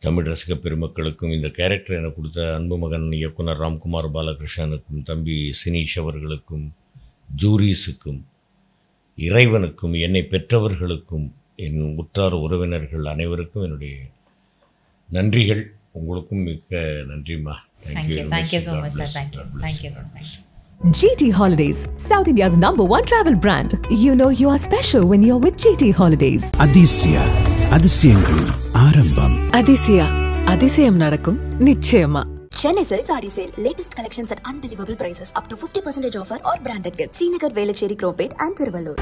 தமிழ் ரசிக பெருமக்களுக்கும், இந்த கேரக்டர் எனக்கு கொடுத்த அன்பு மகன் இயக்குனர் ராம்குமார் பாலகிருஷ்ணனுக்கும், தம்பி சினீஷ் அவர்களுக்கும், ஜூரிஸுக்கும், இறைவனுக்கும், என்னை பெற்றவர்களுக்கும், என் உற்றார் உறவினர்கள் அனைவருக்கும் என்னுடைய நன்றிகள். உங்களுக்கும் மிக்க நன்றிம்மா. Thank you so much sir. Thank you so much. GT Holidays, South India's #1 travel brand. You know you are special when you're with GT Holidays. Athisaya, அதிசயங்களின் ஆரம்பம். அதிசயா, அதிசயம் நடக்கும் நிச்சயமா. Chennai Silks Adi Sale. Latest collections at unbelievable prices. Up to 50% offer or branded gifts. Srinagar, Velachery, Cropate and Thiruvallur.